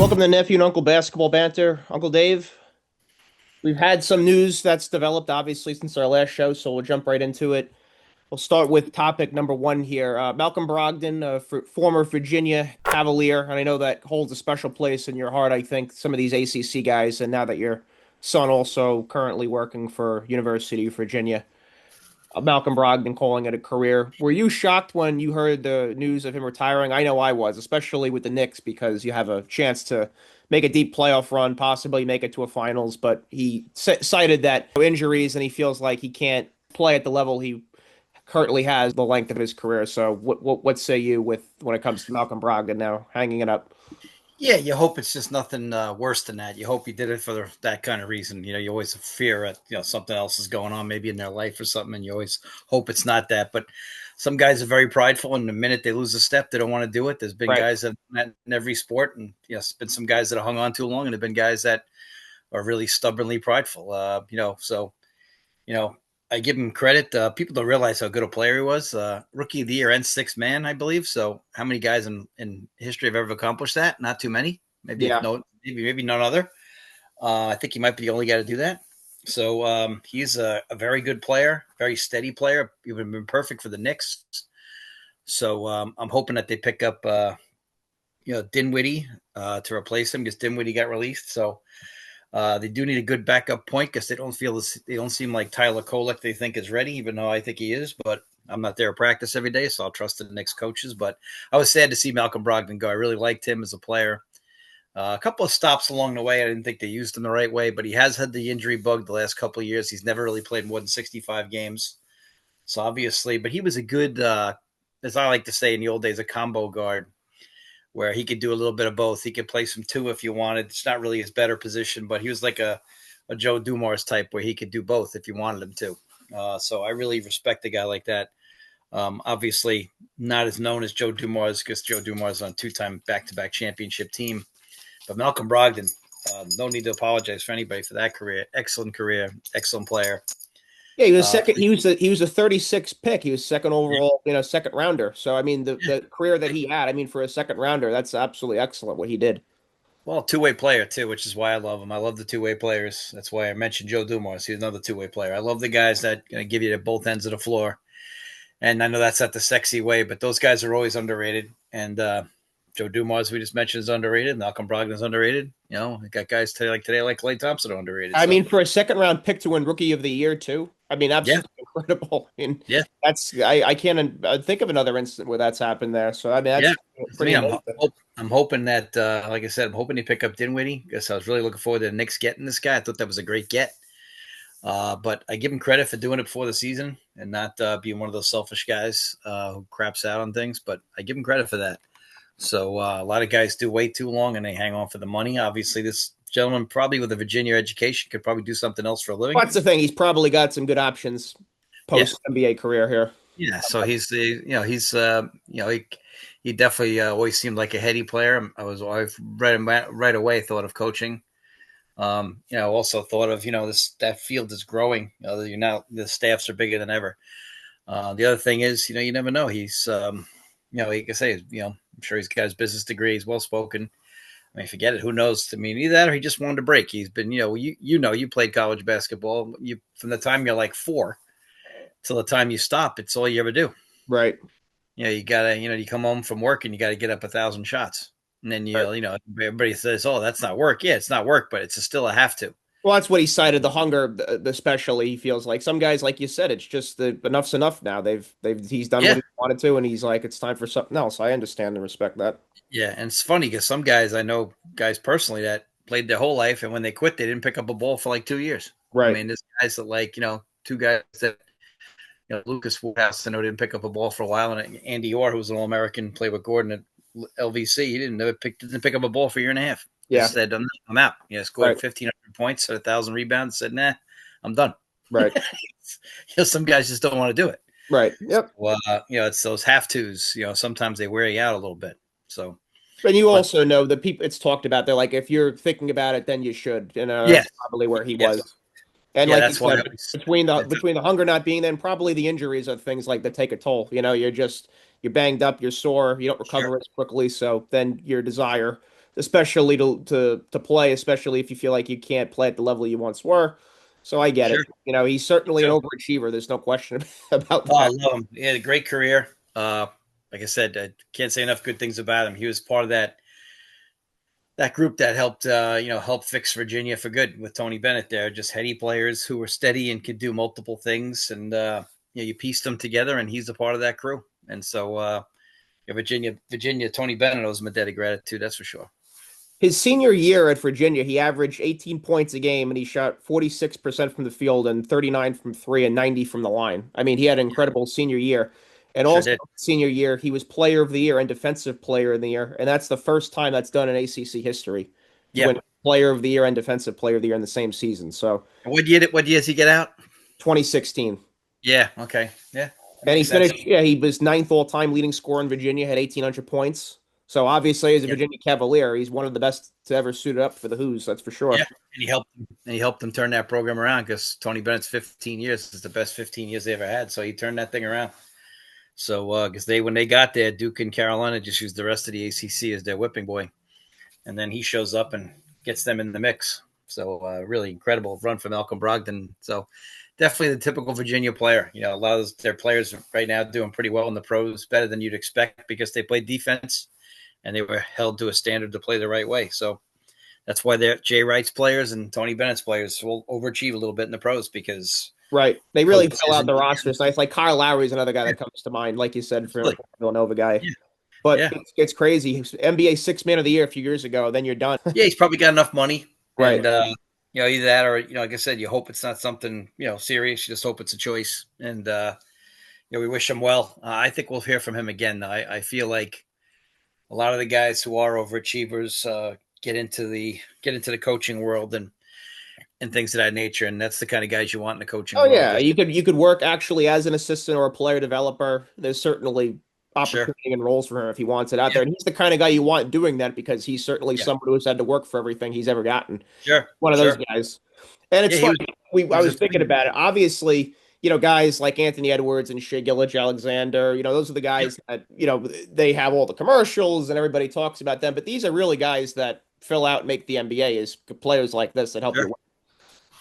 Welcome to Nephew and Uncle Basketball Banter. Uncle Dave, we've had some news that's developed, obviously, since our last show, so we'll jump right into it. We'll start with topic number one here. Malcolm Brogdon, former Virginia Cavalier, and I know that holds a special place in your heart, I think, some of these ACC guys, and now that your son also currently working for University of Virginia. Malcolm Brogdon calling it a career. Were you shocked when you heard the news of him retiring? I know I was, especially with the Knicks, because you have a chance to make a deep playoff run, possibly make it to a finals. But he cited that injuries, and he feels like he can't play at the level he currently has the length of his career. So, what say you with when it comes to Malcolm Brogdon now hanging it up? Yeah, you hope it's just nothing worse than that. You hope he did it for that kind of reason. You always fear that something else is going on, maybe in their life or something, and you always hope it's not that. But some guys are very prideful, and the minute they lose a step, they don't want to do it. There's been Right. guys that have done that in every sport, and it's been some guys that have hung on too long, and there've been guys that are really stubbornly prideful. You know, I give him credit. People don't realize how good a player he was. Rookie of the year and sixth man, I believe. So, how many guys in history have ever accomplished that? Not too many. Maybe Yeah. no, maybe none other. I think he might be the only guy to do that. So he's a very good player, very steady player. He would have been perfect for the Knicks. So I'm hoping that they pick up, Dinwiddie to replace him because Dinwiddie got released. So they do need a good backup point because they don't seem like Tyler Kolek they think is ready, even though I think he is. But I'm not there at practice every day, so I'll trust the Knicks coaches. But I was sad to see Malcolm Brogdon go. I really liked him as a player. A couple of stops along the way. I didn't think they used him the right way, but he has had the injury bug the last couple of years. He's never really played more than 65 games. So obviously, but he was a good, as I like to say in the old days, a combo guard where he could do a little bit of both. He could play some two if you wanted. It's not really his better position, but he was like a Joe Dumars type where he could do both if you wanted him to. So I really respect a guy like that. Obviously, not as known as Joe Dumars because Joe Dumars is on a two-time back-to-back championship team. But Malcolm Brogdon, no need to apologize for anybody for that career. Career, excellent player. Yeah, he was second. He was a 36 pick. He was second overall, second rounder. So I mean, the career that he had, I mean, for a second rounder, that's absolutely excellent what he did. Well, two-way player too, which is why I love him. I love the two-way players. That's why I mentioned Joe Dumars. He's another two-way player. I love the guys that give you at both ends of the floor. And I know that's not the sexy way, but those guys are always underrated. And Joe Dumars, we just mentioned, is underrated. Malcolm Brogdon is underrated. I got guys today like Klay Thompson are underrated. I So mean, for a second round pick to win Rookie of the Year too. I mean, yeah, absolutely incredible. And yeah, I can't think of another instance where that's happened there. So I mean, yeah. that's I pretty mean, amazing. I'm hoping that, like I said, I'm hoping they pick up Dinwiddie because I was really looking forward to the Knicks getting this guy. I thought that was a great get. But I give him credit for doing it before the season and not being one of those selfish guys who craps out on things. But I give him credit for that. So a lot of guys do wait too long and they hang on for the money. Obviously, this gentleman, probably with a Virginia education, could probably do something else for a living. Well, that's the thing. He's probably got some good options Yeah, post NBA career here. yeah. So he definitely always seemed like a heady player. I've read him right away. Thought of coaching. Also thought of that field is growing. The staffs are bigger than ever. The other thing is, you never know. He's, he can say, I'm sure he's got his business degree. He's well spoken. I mean, forget it. Who knows? I mean, either that or he just wanted to break. He's been, you played college basketball. You from the time you're like 4 till the time you stop, it's all you ever do. Right. You gotta, you come home from work and you got to get up 1,000 shots, and then Right. everybody says, "Oh, that's not work." Yeah, it's not work, but it's still a have to. Well, that's what he cited, the hunger, especially he feels like some guys, like you said, it's just enough's enough now. He's done what Yeah, he wanted to, and he's like, it's time for something else. I understand and respect that. yeah, and it's funny because some guys I know guys personally that played their whole life, and when they quit, they didn't pick up a ball for like 2 years. I Right. mean, there's guys that two guys that Lucas Woodhouse, I know didn't pick up a ball for a while, and Andy Orr, who was an All-American, played with Gordon at LVC. He didn't pick up a ball for a year and a half. Yeah. Just said, I'm out. Scored Right. 1,500 points, had 1,000 rebounds. Said, nah, I'm done. Right. Some guys just don't want to do it. Right. Yep. Well, it's those have tos. Sometimes they wear you out a little bit. So, And you but also know the people it's talked about. They're like, if you're thinking about it, then you should. yes, That's probably where he yes, was. And yeah. like you That's why I said, was. between the hunger not being there, and probably the injuries are things like that take a toll. You're banged up, you're sore, you don't Sure. recover as quickly, so then your desire especially to play, especially if you feel like you can't play at the level you once were. So I get Sure. it. He's certainly an So, overachiever. There's no question about oh, I that. love him. He had a great career. Like I said, I can't say enough good things about him. He was part of that group that helped help fix Virginia for good with Tony Bennett there. Just heady players who were steady and could do multiple things, and you pieced them together, and he's a part of that crew. And so Virginia, Tony Bennett owes him a debt of gratitude. That's for sure. His senior year at Virginia, he averaged 18 points a game and he shot 46% from the field and 39 from three and 90 from the line. I mean, he had an incredible senior year. And Sure also, did. senior year, he was player of the year and defensive player of the year. And that's the first time that's done in ACC history to Yeah. win player of the year and defensive player of the year in the same season. So What year does he get out? 2016. Yeah. Okay. Yeah, that And he makes sense. finished, yeah, he was ninth all time leading scorer in Virginia, had 1,800 points. So obviously, as a Yeah. Virginia Cavalier, he's one of the best to ever suit up for the Hoos, that's for Yeah. sure. And he helped them turn that program around because Tony Bennett's 15 years is the best 15 years they ever had. So he turned that thing around. So because when they got there, Duke and Carolina just used the rest of the ACC as their whipping boy, and then he shows up and gets them in the mix. So really incredible run for Malcolm Brogdon. So definitely the typical Virginia player. A lot of their players right now doing pretty well in the pros, better than you'd expect because they played defense and they were held to a standard to play the right way. So that's why they're Jay Wright's players and Tony Bennett's players will overachieve a little bit in the pros because Right. They really fill coaches out and the roster. It's nice. Like Kyle Lowry is another guy yeah, that comes to mind, like you said, for absolutely. Villanova guy. Yeah, But yeah, it's crazy. He was NBA six man of the year a few years ago. Then you're done. yeah. He's probably got enough money, Right. and either that or like I said, you hope it's not something serious. You just hope it's a choice, and we wish him well. I think we'll hear from him again. I feel like a lot of the guys who are overachievers get into the coaching world and things of that nature, and that's the kind of guys you want in the coaching Oh world. yeah, Just you could work actually as an assistant or a player developer. There's certainly sure, opportunity and roles for him if he wants it out yeah, there. And he's the kind of guy you want doing that because he's certainly yeah, someone who's had to work for everything he's ever gotten. sure, One of those sure. guys. And Yeah, it's he funny. was he I was was a thinking twin. about it. Obviously, guys like Anthony Edwards and Shea Gilgeous-Alexander, those are the Yep, guys that, they have all the commercials and everybody talks about them. But these are really guys that fill out and make the NBA is players like this that help you sure, win.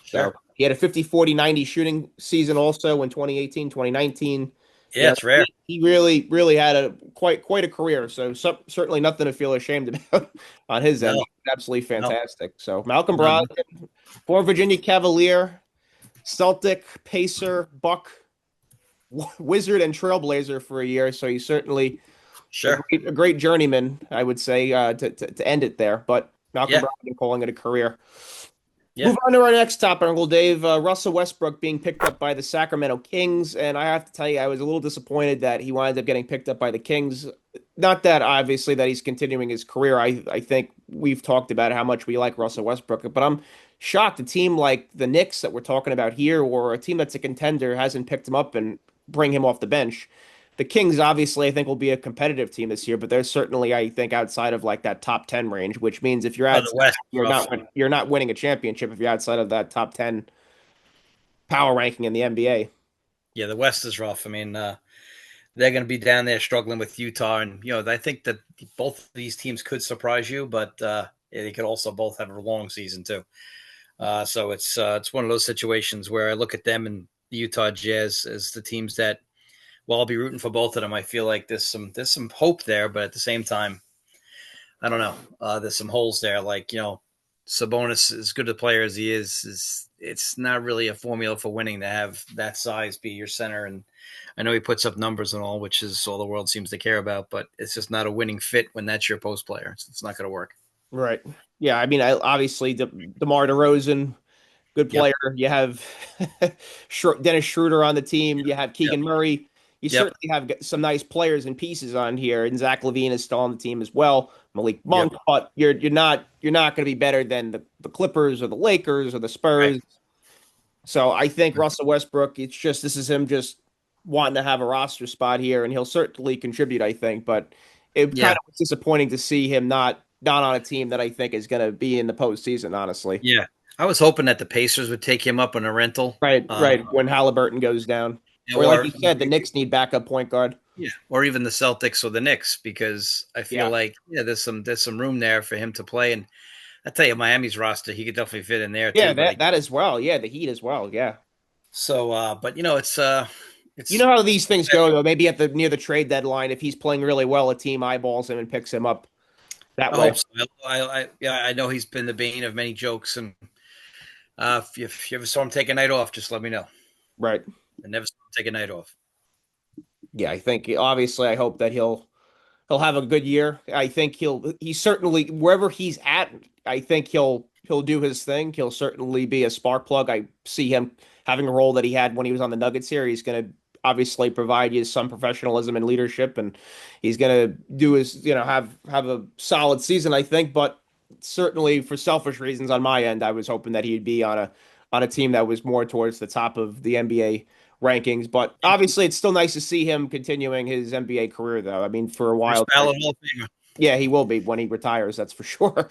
So sure. he had a 50-40-90 shooting season also in 2018, 2019. Yeah, it's rare. He really, really had a quite a career. So certainly nothing to feel ashamed about on his end. No, He was absolutely no, fantastic. So Malcolm no, no. Brogdon, former Virginia Cavalier, Celtic, Pacer, Buck, Wizard, and Trailblazer for a year. So he's certainly Sure. a great journeyman, I would say, to end it there. But Malcolm Yeah, Brogdon calling it a career. yeah. Move on to our next topic, Uncle Dave. Russell Westbrook being picked up by the Sacramento Kings, and I have to tell you, I was a little disappointed that he wound up getting picked up by the Kings. Not that obviously that he's continuing his career. I think we've talked about how much we like Russell Westbrook, but I'm shocked a team like the Knicks that we're talking about here, or a team that's a contender, hasn't picked him up and bring him off the bench. The Kings obviously I think will be a competitive team this year, but they're certainly I think outside of like that top 10 range, which means if you're Oh, the outside, West is you're rough. not winning a championship if you're outside of that top 10 power ranking in the NBA. Yeah, the West is rough. I mean, they're going to be down there struggling with Utah, and I think that both of these teams could surprise you, but they could also both have a long season too. So it's one of those situations where I look at them and the Utah Jazz as the teams that, well, I'll be rooting for both of them. I feel like there's some hope there, but at the same time, I don't know. There's some holes there. Like Sabonis, as good a player as he is it's not really a formula for winning to have that size be your center. And I know he puts up numbers and all, which is all the world seems to care about, but it's just not a winning fit when that's your post player. It's not going to work. Right. Yeah, I mean, obviously DeMar DeRozan, good Yep. player. You have Dennis Schroeder on the team. You have Yep. Keegan Murray. You Yep. certainly have some nice players and pieces on here, and Zach LaVine is still on the team as well. Malik Yep. Monk, but you're not going to be better than the Clippers or the Lakers or the Right. Spurs. So I think Russell Westbrook, it's just this is him just wanting to have a roster spot here, and he'll certainly contribute, I think. But it kind Yeah. of was disappointing to see him not on a team that I think is going to be in the postseason, honestly. Yeah. I was hoping that the Pacers would take him up on a rental. Right. When Halliburton goes down. Or like you said, the Knicks need backup point guard. yeah, or even the Celtics or the Knicks, because I feel Yeah. like there's some room there for him to play. And I tell you, Miami's roster, he could definitely fit in there Yeah, too. But that as well. Yeah, the Heat as well. Yeah. but You it's know how these things go though. Maybe at the near the trade deadline, if he's playing really well, a team eyeballs him and picks him up that I way. hope so. Yeah, I know he's been the bane of many jokes, and if you ever saw him take a night off, just let me know. Right. I never saw him take a night off. Yeah, I think obviously I hope that he'll have a good year. I think he certainly wherever he's at, I think he'll do his thing. He'll certainly be a spark plug. I see him having a role that he had when he was on the Nuggets here. He's going to obviously provide you some professionalism and leadership, and he's going to do his have a solid season, I think. But certainly for selfish reasons on my end, I was hoping that he'd be on a team that was more towards the top of the NBA rankings. But obviously, it's still nice to see him continuing his NBA career, though. I mean, for a First while, ballot Hall of Famer. yeah, he will be when he retires, that's for sure.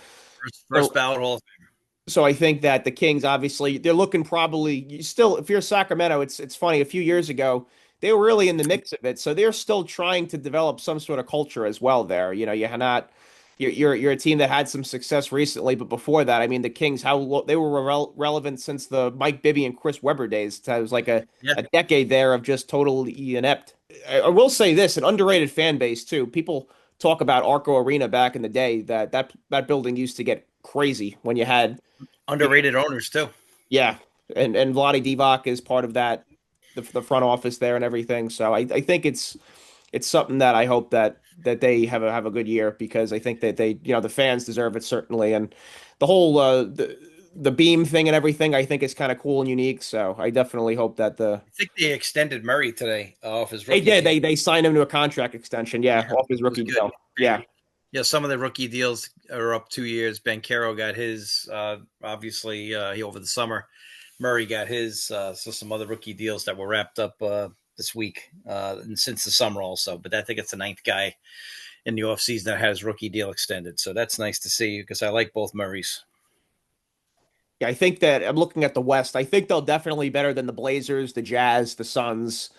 First So, ballot Hall of Famer. so I think that the Kings, obviously, they're looking probably still. If you're Sacramento, it's funny. A few years ago, they were really in the mix of it, so they're still trying to develop some sort of culture as well. There, you're not. You're a team that had some success recently, but before that, I mean, the Kings, they were relevant since the Mike Bibby and Chris Webber days. So it was like Yeah, a decade there of just totally inept. I will say this, an underrated fan base too. People talk about Arco Arena back in the day. That building used to get crazy when you had, you know, underrated owners too. yeah, and Vlade Divac is part of that, the front office there and everything. So I think it's something that I hope that they have a good year because I think that the fans deserve it certainly, and the whole the beam thing and everything I think is kind of cool and unique. So I definitely hope that I think they extended Murray today off his they rookie did deal. they signed him to a contract extension, yeah, Yeah, off his it was rookie good. deal. Yeah. Yeah, some of the rookie deals are up 2 years. Ben Caro got his, obviously, he over the summer. Murray got his. So some other rookie deals that were wrapped up this week and since the summer also. But I think it's the ninth guy in the offseason that had his rookie deal extended. So that's nice to see because I like both Murrays. Yeah, I think that I'm looking at the West. I think they'll definitely be better than the Blazers, the Jazz, the Suns.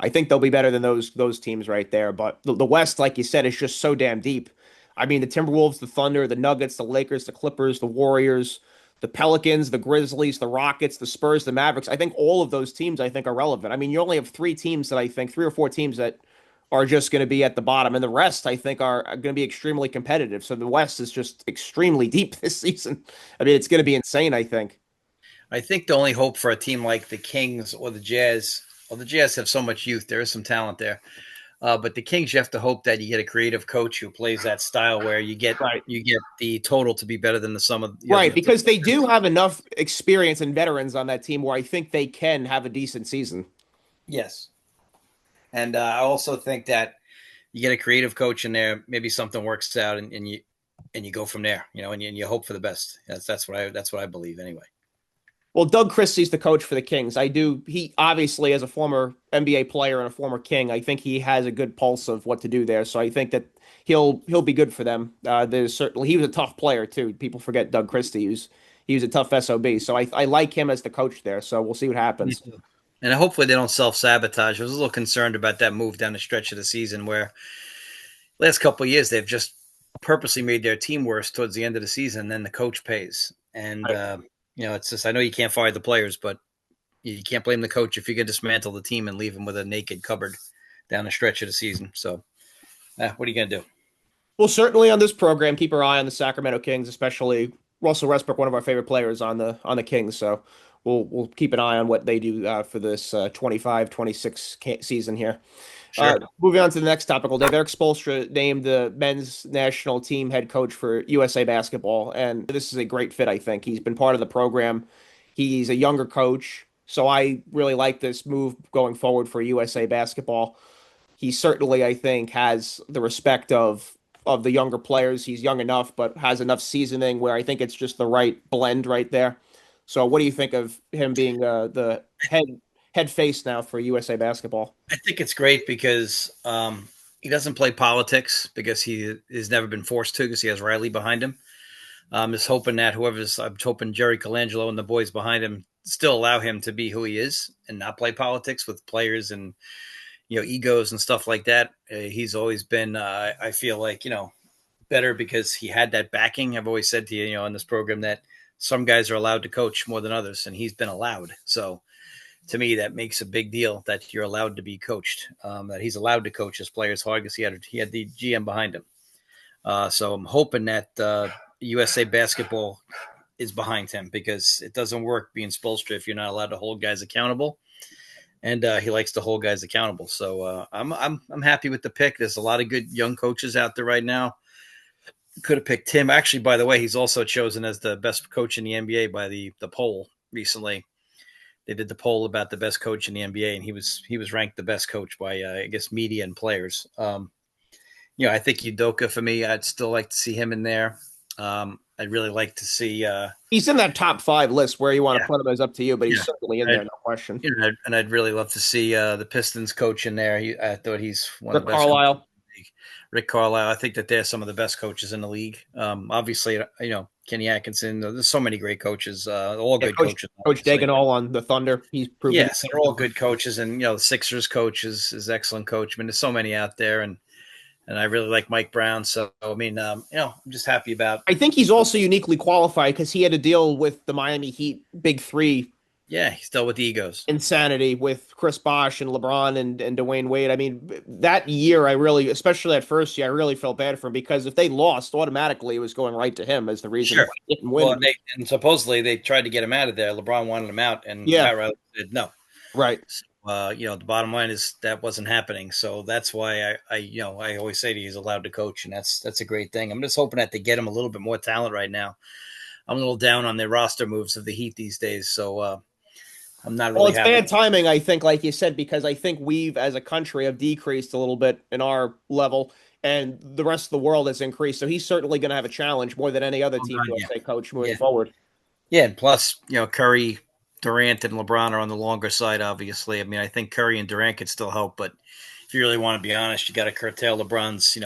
I think they'll be better than those teams right there. But the West, like you said, is just so damn deep. I mean, the Timberwolves, the Thunder, the Nuggets, the Lakers, the Clippers, the Warriors, the Pelicans, the Grizzlies, the Rockets, the Spurs, the Mavericks. I think all of those teams I think are relevant. I mean, you only have three or four teams that are just going to be at the bottom, and the rest I think are going to be extremely competitive. So the West is just extremely deep this season. I mean, it's going to be insane, I think. I think the only hope for a team like the Kings or the Jazz, well, the Jazz have so much youth. There is some talent there. But the Kings, you have to hope that you get a creative coach who plays that style where you get Right. you get the total to be better than the sum of Right, because they do have enough experience and veterans on that team where I think they can have a decent season. yes. And I also think that you get a creative coach in there, maybe something works out, and you go from there, and you hope for the best. That's what I believe anyway. Well, Doug Christie's the coach for the Kings. He obviously, as a former NBA player and a former King, I think he has a good pulse of what to do there. So I think that he'll be good for them. He was a tough player too. People forget Doug Christie. He was a tough SOB. So I like him as the coach there. So we'll see what happens. And hopefully they don't self sabotage. I was a little concerned about that move down the stretch of the season, where last couple of years they've just purposely made their team worse towards the end of the season. And then the coach pays, and it's just I know you can't fire the players, but you can't blame the coach if you can dismantle the team and leave them with a naked cupboard down the stretch of the season. So, what are you gonna do? Well, certainly on this program, keep our eye on the Sacramento Kings, especially Russell Westbrook, one of our favorite players on the Kings. So we'll keep an eye on what they do for this 25-26 season here. Sure. Moving on to the next topical, Dave. Erik Spoelstra named the men's national team head coach for USA Basketball, and this is a great fit, I think. He's been part of the program. He's a younger coach, so I really like this move going forward for USA Basketball. He certainly, I think, has the respect of the younger players. He's young enough, but has enough seasoning where I think it's just the right blend right there. So, what do you think of him being the head face now for USA Basketball? I think it's great because he doesn't play politics because he has never been forced to because he has Riley behind him. I'm hoping Jerry Colangelo and the boys behind him still allow him to be who he is and not play politics with players and egos and stuff like that. He's always been, I feel like, better because he had that backing. I've always said to you, on this program that some guys are allowed to coach more than others, and he's been allowed. So to me, that makes a big deal that you're allowed to be coached, that he's allowed to coach his players hard because he had the GM behind him. So I'm hoping that USA basketball is behind him because it doesn't work being Spoelstra if you're not allowed to hold guys accountable. And he likes to hold guys accountable. So I'm happy with the pick. There's a lot of good young coaches out there right now. Could have picked him. Actually, by the way, he's also chosen as the best coach in the NBA by the poll recently. They did the poll about the best coach in the NBA, and he was ranked the best coach by I guess media and players. I think Udoka for me. I'd still like to see him in there. I'd really like to see. He's in that top 5 list. Where you want to Yeah, put him is up to you, but he's yeah. certainly in there, no question. And I'd really love to see the Pistons coach in there. I thought he's one of Rick the best coaches Carlisle. in the league. Rick Carlisle. I think that they're some of the best coaches in the league. Obviously, Kenny Atkinson. There's so many great coaches. All Yeah, good coaches. Coach Obviously. Daganol on the Thunder. He's proven. Yes, they're all good coaches, and the Sixers coach is excellent coach. I mean, there's so many out there, and I really like Mike Brown. So I mean, I'm just happy about. I think he's also uniquely qualified because he had to deal with the Miami Heat Big Three Yeah, he's dealt with egos. insanity with Chris Bosh and LeBron and Dwayne Wade. I mean, that year, especially that first year, I really felt bad for him because if they lost, automatically it was going right to him as the reason Sure. why he didn't win. Well, and supposedly they tried to get him out of there. LeBron wanted him out, and Yeah, Pat Riley said no. right. So, the bottom line is that wasn't happening. So that's why I always say he's allowed to coach, and that's a great thing. I'm just hoping that they get him a little bit more talent right now. I'm a little down on the roster moves of the Heat these days, so I'm not Well, really it's happy. bad timing, I think, like you said, because I think we've, as a country, have decreased a little bit in our level, and the rest of the world has increased. So he's certainly going to have a challenge more than any other Oh Team God, yeah, USA coach moving yeah, forward. yeah. And plus, Curry, Durant, and LeBron are on the longer side. Obviously, I mean, I think Curry and Durant could still help, but if you really want to be honest, you got to curtail LeBron's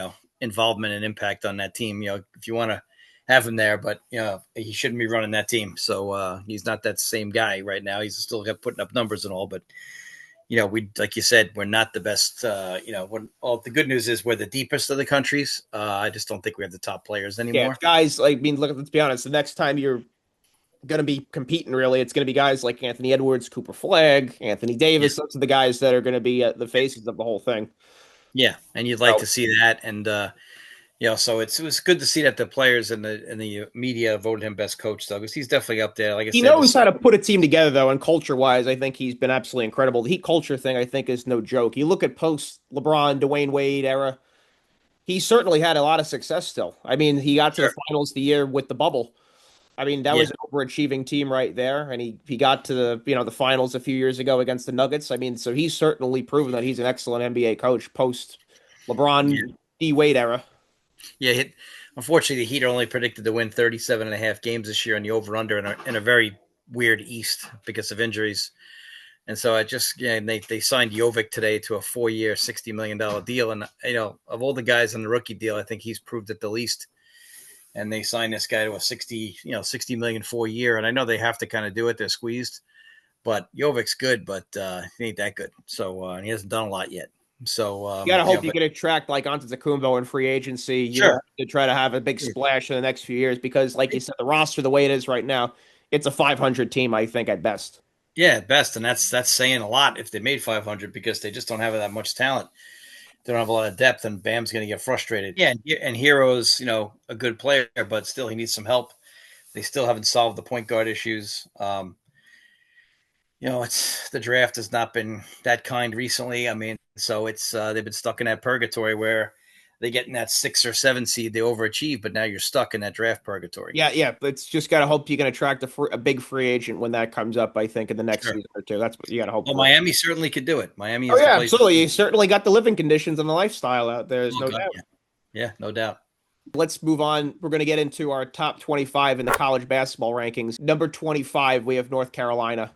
involvement and impact on that team. If you want to have him there, but he shouldn't be running that team. So he's not that same guy right now. He's still got putting up numbers and all, but we, like you said, we're not the best. The good news is we're the deepest of the countries. I just don't think we have the top players Yeah, anymore. guys, I mean, look, let's be honest. The next time you're going to be competing, really, it's going to be guys like Anthony Edwards, Cooper Flagg, Anthony Yeah, Davis. Those are the guys that are going to be the faces of the whole thing. yeah, and you'd like So to see that, and so it was good to see that the players and the media voted him best coach, though, because he's definitely up there. Like I he said, knows how to put a team together, though, and culture-wise, I think he's been absolutely incredible. The Heat culture thing, I think, is no joke. You look at post LeBron, Dwayne Wade era. He certainly had a lot of success still. I mean, he got to the sure, finals the year with the bubble. I mean, that yeah, was an overachieving team right there, and he got to the finals a few years ago against the Nuggets. I mean, so he's certainly proven that he's an excellent NBA coach post yeah, LeBron D Wade era. yeah. Unfortunately, the Heat are only predicted to win 37 and a half games this year on the over/under in a very weird East because of injuries. And so they signed Jovic today to a 4-year, $60 million deal. And, of all the guys on the rookie deal, I think he's proved it the least. And they signed this guy to a 60 million 4 year. And I know they have to kind of do it. They're squeezed, but Jovic's good, but he ain't that good. So he hasn't done a lot yet. So, You gotta hope you but can attract like Antetokounmpo in free agency. You know, sure. to try to have a big splash in the next few years because, like you said, the roster the way it is right now, it's a 500 team, I think, at best. Yeah, at best. And that's saying a lot if they made 500 because they just don't have that much talent. They don't have a lot of depth, and Bam's going to get frustrated. Yeah, and Hero's, a good player, but still he needs some help. They still haven't solved the point guard issues. It's the draft has not been that kind recently. I mean, so it's they've been stuck in that purgatory where they get in that 6 or 7 seed, they overachieve, but now you're stuck in that draft purgatory. Yeah, yeah. It's just gotta hope you can attract a big free agent when that comes up. I think in the next Sure. season or two. That's what you gotta hope Well, for. Miami certainly could do it. Miami Oh is the yeah, place. absolutely. You certainly got the living conditions and the lifestyle out there. There's Oh, no God, doubt. yeah. Yeah, no doubt. Let's move on. We're going to get into our top 25 in the college basketball rankings. Number 25, we have North Carolina.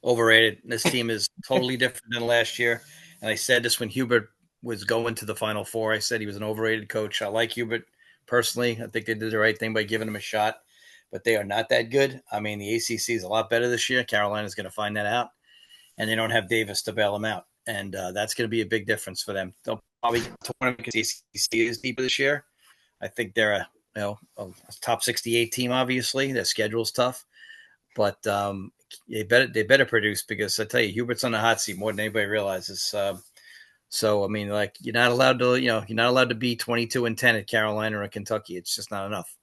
Overrated. This team is totally different than last year. And I said this when Hubert was going to the Final Four. I said he was an overrated coach. I like Hubert personally. I think they did the right thing by giving him a shot. but they are not that good. I mean, the ACC is a lot better this year. Carolina's going to find that out, and they don't have Davis to bail them out, and that's going to be a big difference for them. They'll probably tournament because the ACC is deeper this year. I think they're a top 68 team. Obviously, their schedule's tough, but they better produce because I tell you, Hubert's on the hot seat more than anybody realizes. So I mean, like you're not allowed to be 22-10 at Carolina or Kentucky. It's just not enough.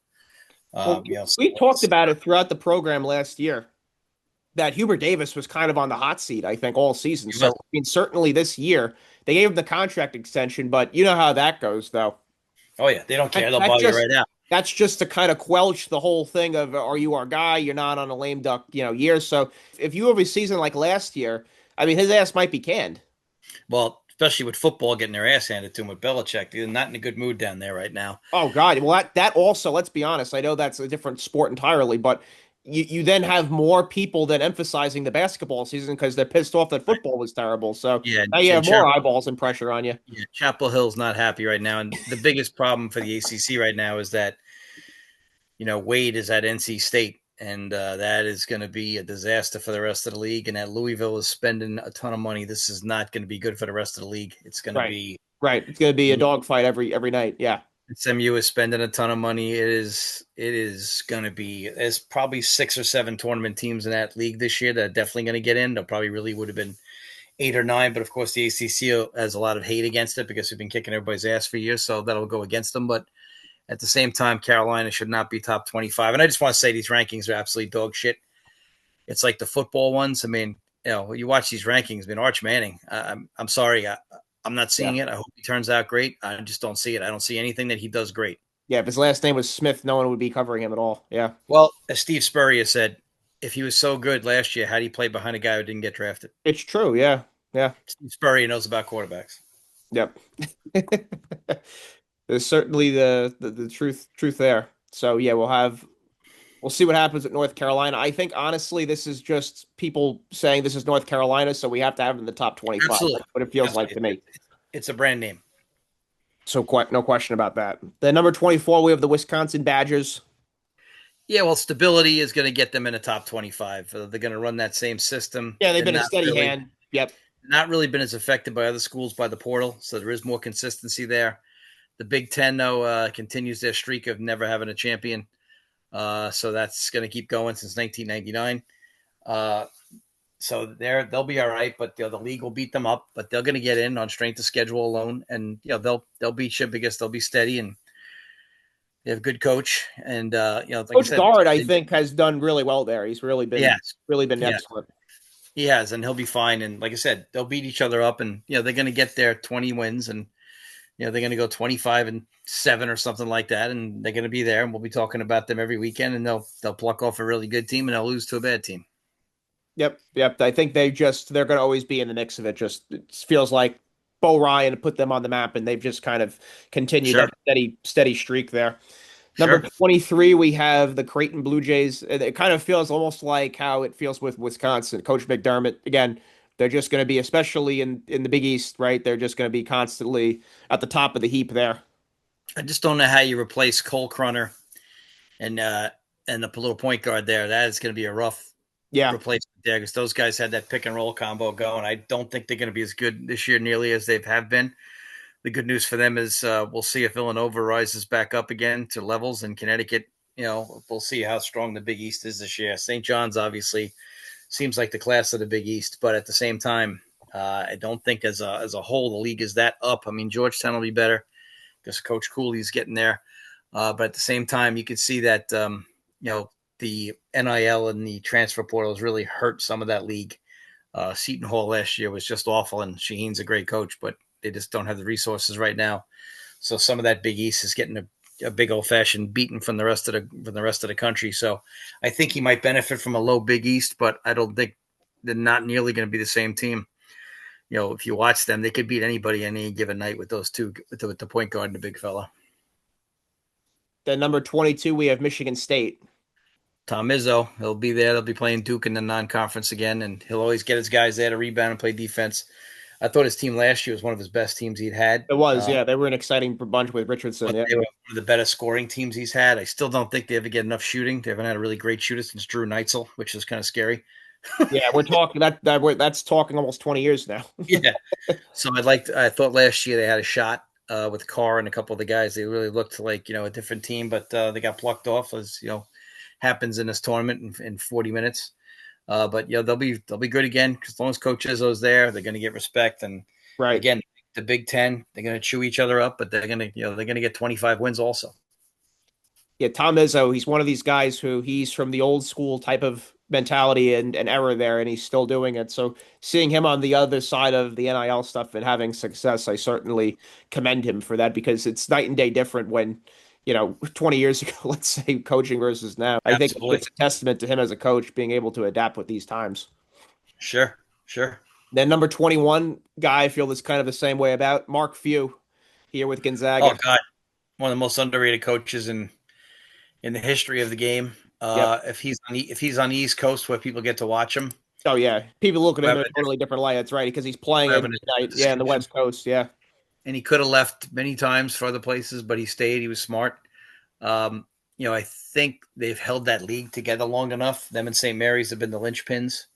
Well, So we talked about it throughout the program last year that Hubert Davis was kind of on the hot seat, I think, all season. So, I mean, certainly this year they gave him the contract extension, but you know how that goes, though. oh yeah, they don't care. They'll That's ball you just right out. that's just to kind of quelch the whole thing of are you our guy? You're not on a lame duck, year. So if you have a season like last year, I mean, his ass might be canned. Well, especially with football getting their ass handed to them with Belichick, they're not in a good mood down there right now. Oh God. Well, that also, let's be honest. I know that's a different sport entirely, but you then have more people than emphasizing the basketball season because they're pissed off that Right. football was terrible. So Yeah, now you and have more eyeballs and pressure on you. Yeah, Chapel Hill's not happy right now, and the biggest problem for the ACC right now is that Wade is at NC State, and that is going to be a disaster for the rest of the league. And that Louisville is spending a ton of money. This is not going to be good for the rest of the league. It's going to Right. be Right. It's going to be a dogfight every night. Yeah. SMU is spending a ton of money. It is going to be. There's probably 6 or 7 tournament teams in that league this year that are definitely going to get in. There probably really would have been 8 or 9, but of course the ACC has a lot of hate against it because we've been kicking everybody's ass for years, so that'll go against them. But at the same time, Carolina should not be top 25. And I just want to say these rankings are absolutely dog shit. It's like the football ones. I mean, you watch these rankings. I mean, Arch Manning. I'm sorry, I'm not Yeah. seeing it. I hope he turns out great. I just don't see it. I don't see anything that he does great. Yeah. If his last name was Smith, no one would be covering him at all. Yeah. Well, as Steve Spurrier said, if he was so good last year, how do you play behind a guy who didn't get drafted? It's true. Yeah. Yeah. Steve Spurrier knows about quarterbacks. Yep. There's certainly the truth there. So yeah, we'll see what happens at North Carolina. I think honestly, this is just people saying this is North Carolina, so we have to have it in the top 25. Absolutely. That's what it feels like to Absolutely. me. It's a brand name. So quite no question about that. Then number 24, we have the Wisconsin Badgers. Yeah, well, stability is going to get them in the top 25. They're going to run that same system. Yeah, they've They're been a not steady really, hand. Yep. not really been as affected by other schools by the portal, so there is more consistency there. The Big Ten, though, continues their streak of never having a champion. So that's going to keep going since 1999. So they'll be all right, but the league will beat them up. But they're going to get in on strength of schedule alone, and they'll beat you because they'll be steady and they have a good coach. And like I Coach said, Guard, I think, has done really well there. He's really been yes, excellent. he has, and he'll be fine. And like I said, they'll beat each other up, and they're going to get their 20 wins, and they're going to go 25-7 or something like that, and they're going to be there, and we'll be talking about them every weekend, and they'll pluck off a really good team, and they'll lose to a bad team. Yep. I think they're going to always be in the mix of it. Just it feels like Bo Ryan put them on the map, and they've just kind of continued Sure. that steady streak there. Sure. Number 23, we have the Creighton Blue Jays. It kind of feels almost like how it feels with Wisconsin. Coach McDermott, again, they're just going to be, especially in the Big East, right? They're just going to be constantly at the top of the heap there. I just don't know how you replace Cole Crunner and the little point guard there. That is going to be a rough replacement there because those guys had that pick and roll combo going. I don't think they're going to be as good this year nearly as they have been. The good news for them is we'll see if Villanova rises back up again to levels, and Connecticut, we'll see how strong the Big East is this year. St. John's obviously seems like the class of the Big East, but at the same time, I don't think as a whole the league is that up. I mean, Georgetown will be better because Coach Cooley's getting there, but at the same time, you could see that the NIL and the transfer portal has really hurt some of that league. Seton Hall last year was just awful, and Shaheen's a great coach, but they just don't have the resources right now. So some of that Big East is getting a big old fashioned beating from the rest of the country. So I think he might benefit from a low Big East, but I don't think they're not nearly going to be the same team. If you watch them, they could beat anybody any given night with those two, with the point guard and the big fella. Then number 22, we have Michigan State. Tom Izzo, he'll be there. They'll be playing Duke in the non-conference again, and he'll always get his guys there to rebound and play defense. I thought his team last year was one of his best teams he'd had. It was, yeah. They were an exciting bunch with Richardson. But Yeah, they were one of the better scoring teams he's had. I still don't think they ever get enough shooting. They haven't had a really great shooter since Drew Neitzel, which is kind of scary. yeah. We're talking that's talking almost 20 years now. Yeah. So I thought last year they had a shot with Carr and a couple of the guys. They really looked like, a different team, but they got plucked off, as happens in this tournament in 40 minutes. But they'll be good again, as long as Coach Izzo's there. They're going to get respect, and Right. again, the Big Ten, they're going to chew each other up, but they're going to get 25 wins also. Yeah, Tom Izzo, he's one of these guys who he's from the old school type of mentality and era there, and he's still doing it. So seeing him on the other side of the NIL stuff and having success, I certainly commend him for that because it's night and day different when, 20 years ago, let's say, coaching versus now. I think Absolutely. it's a testament to him as a coach being able to adapt with these times. Sure. Sure. Then number 21 guy, I feel is kind of the same way about Mark Few here with Oh Gonzaga. God, one of the most underrated coaches in the history of the game. Yep. If he's on the East Coast where people get to watch him, Oh yeah, people look at him have in a a totally different light. That's right, because he's playing at different night. Yeah, in the discussion. West Coast. Yeah, And he could have left many times for other places, but he stayed. He was smart. I think they've held that league together long enough. Them and St. Mary's have been the linchpins,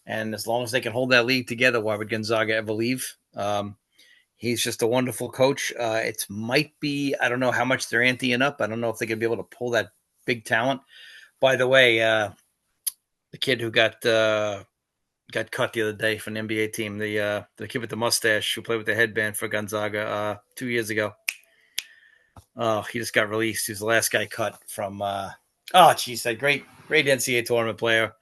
and as long as they can hold that league together, why would Gonzaga ever leave? He's just a wonderful coach. It might be, I don't know how much they're anteing up. I don't know if they're going to be able to pull that big talent. By the way, the kid who got cut the other day from the NBA team, the kid with the mustache who played with the headband for Gonzaga 2 years ago. Oh, he just got released. He was the last guy cut from. That great NCAA tournament player.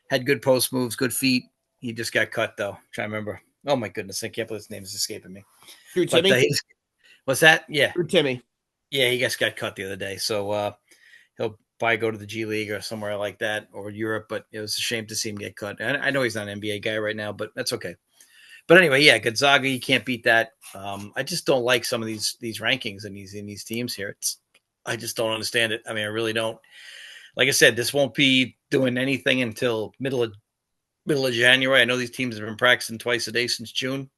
Had good post moves, good feet. He just got cut though. I'm trying to remember. Oh my goodness, I can't believe his name is escaping me. Drew But Timmy. what's that? Yeah, Drew Timmy. yeah, he just got cut the other day. So he'll probably go to the G League or somewhere like that or Europe. But it was a shame to see him get cut. And I know he's not an NBA guy right now, but that's okay. But anyway, yeah, Gonzaga, you can't beat that. I just don't like some of these rankings in these teams here. I just don't understand it. I mean, I really don't. Like I said, this won't be doing anything until middle of January. I know these teams have been practicing twice a day since June,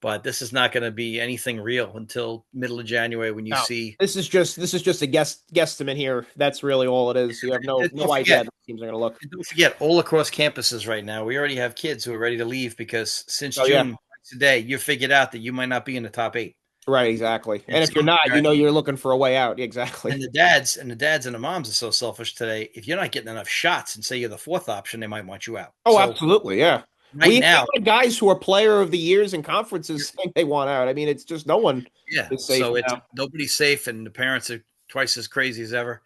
but this is not going to be anything real until middle of January when you No, see. this is just a guesstimate here. That's really all it is. You have no Don't idea forget, how the teams are going to look. don't forget, all across campuses right now, we already have kids who are ready to leave because since Oh yeah, June today, you figured out that you might not be in the top 8. right, exactly. And And if you're some not, you're looking for a way out. Exactly. and the moms are so selfish today. If you're not getting enough shots and say you're the fourth option, they might want you out. Oh, So absolutely. Yeah. right We now, had guys who are player of the years in conferences saying they want out. I mean, it's just no one yeah. is safe So it's now. nobody's safe, and the parents are twice as crazy as ever.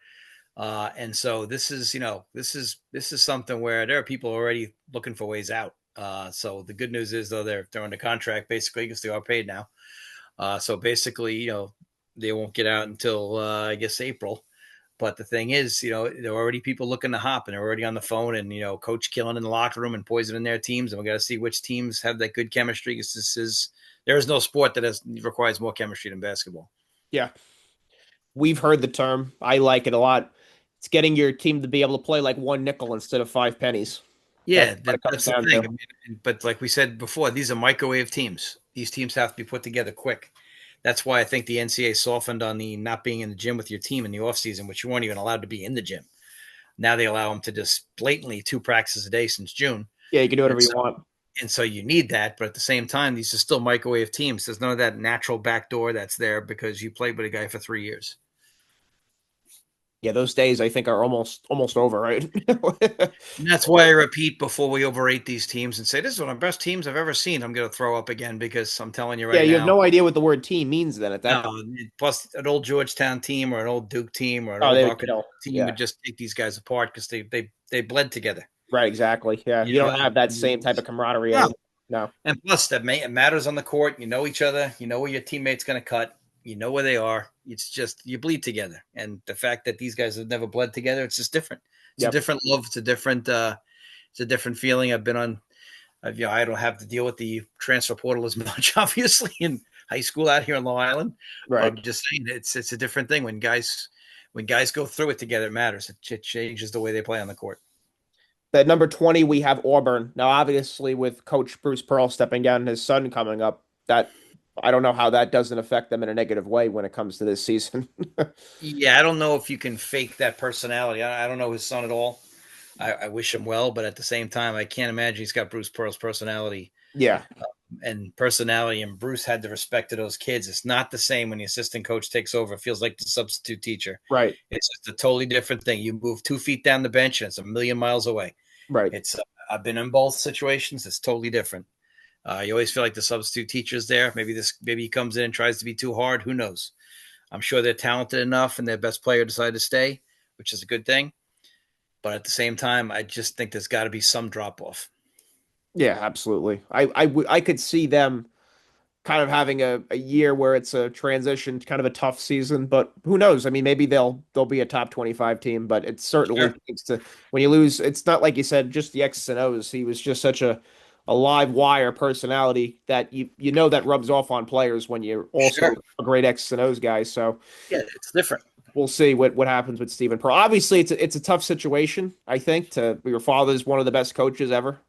And so this is something where there are people already looking for ways out. So the good news is though they're under contract basically because they are paid now. So basically, they won't get out until I guess April. But the thing is, there are already people looking to hop, and they're already on the phone, and coach killing in the locker room and poisoning their teams, and we got to see which teams have that good chemistry. Because there is no sport that requires more chemistry than basketball. Yeah. We've heard the term. I like it a lot. It's getting your team to be able to play like one nickel instead of five pennies. That's Yeah, what it comes that's the down thing. to. I mean, but like we said before, these are microwave teams. These teams have to be put together quick. That's why I think the NCAA softened on the not being in the gym with your team in the offseason, which you weren't even allowed to be in the gym. Now they allow them to just blatantly 2 practices a day since June. Yeah, you can do And whatever you so, want. and so you need that. But at the same time, these are still microwave teams. There's none of that natural backdoor that's there because you played with a guy for 3 years. Yeah, those days I think are almost over, right? And that's why I repeat before we overrate these teams and say, this is one of the best teams I've ever seen. I'm going to throw up again because I'm telling you Yeah, right you have now. no idea what the word team means then at that point. No, plus an old Georgetown team or an old Duke team or an Oh, old they would Arkansas kill. team Yeah, would just take these guys apart because they bled together. right, exactly. Yeah, You you know, don't have that same type of camaraderie no. anymore. No. And plus it matters on the court. You know each other. You know where your teammate's going to cut. You know where they are. It's just you bleed together. And the fact that these guys have never bled together, it's just different. It's a Yep. different love. It's a different feeling. I've been on. I don't have to deal with the transfer portal as much, obviously, in high school out here in Long Island. But Right. I'm just saying, it's a different thing when guys go through it together. It matters. It changes the way they play on the court. At number 20, we have Auburn. Now, obviously, with Coach Bruce Pearl stepping down and his son coming up, that I don't know how that doesn't affect them in a negative way when it comes to this season. Yeah, I don't know if you can fake that personality. I don't know his son at all. I wish him well, but at the same time, I can't imagine he's got Bruce Pearl's personality Yeah, and Bruce had the respect of those kids. It's not the same when the assistant coach takes over. It feels like the substitute teacher. right, It's just a totally different thing. You move 2 feet down the bench and it's a million miles away. right. It's I've been in both situations. It's totally different. You always feel like the substitute teacher's there. Maybe he comes in and tries to be too hard. Who knows? I'm sure they're talented enough and their best player decided to stay, which is a good thing. But at the same time, I just think there's got to be some drop off. Yeah, absolutely. I could see them kind of having a year where it's a transition, kind of a tough season, but who knows? I mean, maybe they'll be a top 25 team, but it certainly Sure. takes to when you lose, it's not like you said, just the X's and O's. He was just such a live wire personality that you know that rubs off on players when you're also Sure. a great X's and O's guy. So Yeah, it's different. we'll see what happens with Stephen Pearl. Obviously, it's a tough situation. I think to your father's one of the best coaches ever,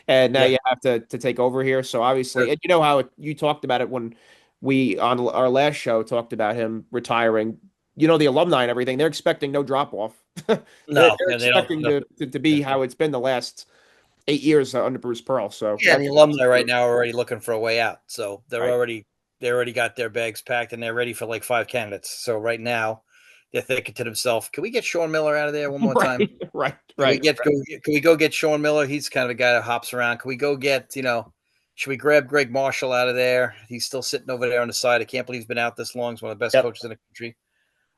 and now Yeah. you have to take over here. So Sure. obviously, and you know how you talked about it when we on our last show talked about him retiring. You know the alumni and everything. They're expecting no drop off. they're, No, they're yeah, they don't. expecting No. to be how it's been the last 8 years under Bruce Pearl. So Yeah, and that's the alumni right now are already looking for a way out. So right, they already got their bags packed and they're ready for like 5 candidates. So right now they're thinking to themselves, can we get Sean Miller out of there one more time? right, right, Can we right. get can we go get Sean Miller? He's kind of a guy that hops around. Can we go get, should we grab Greg Marshall out of there? He's still sitting over there on the side. I can't believe he's been out this long. He's one of the best Yep, coaches in the country.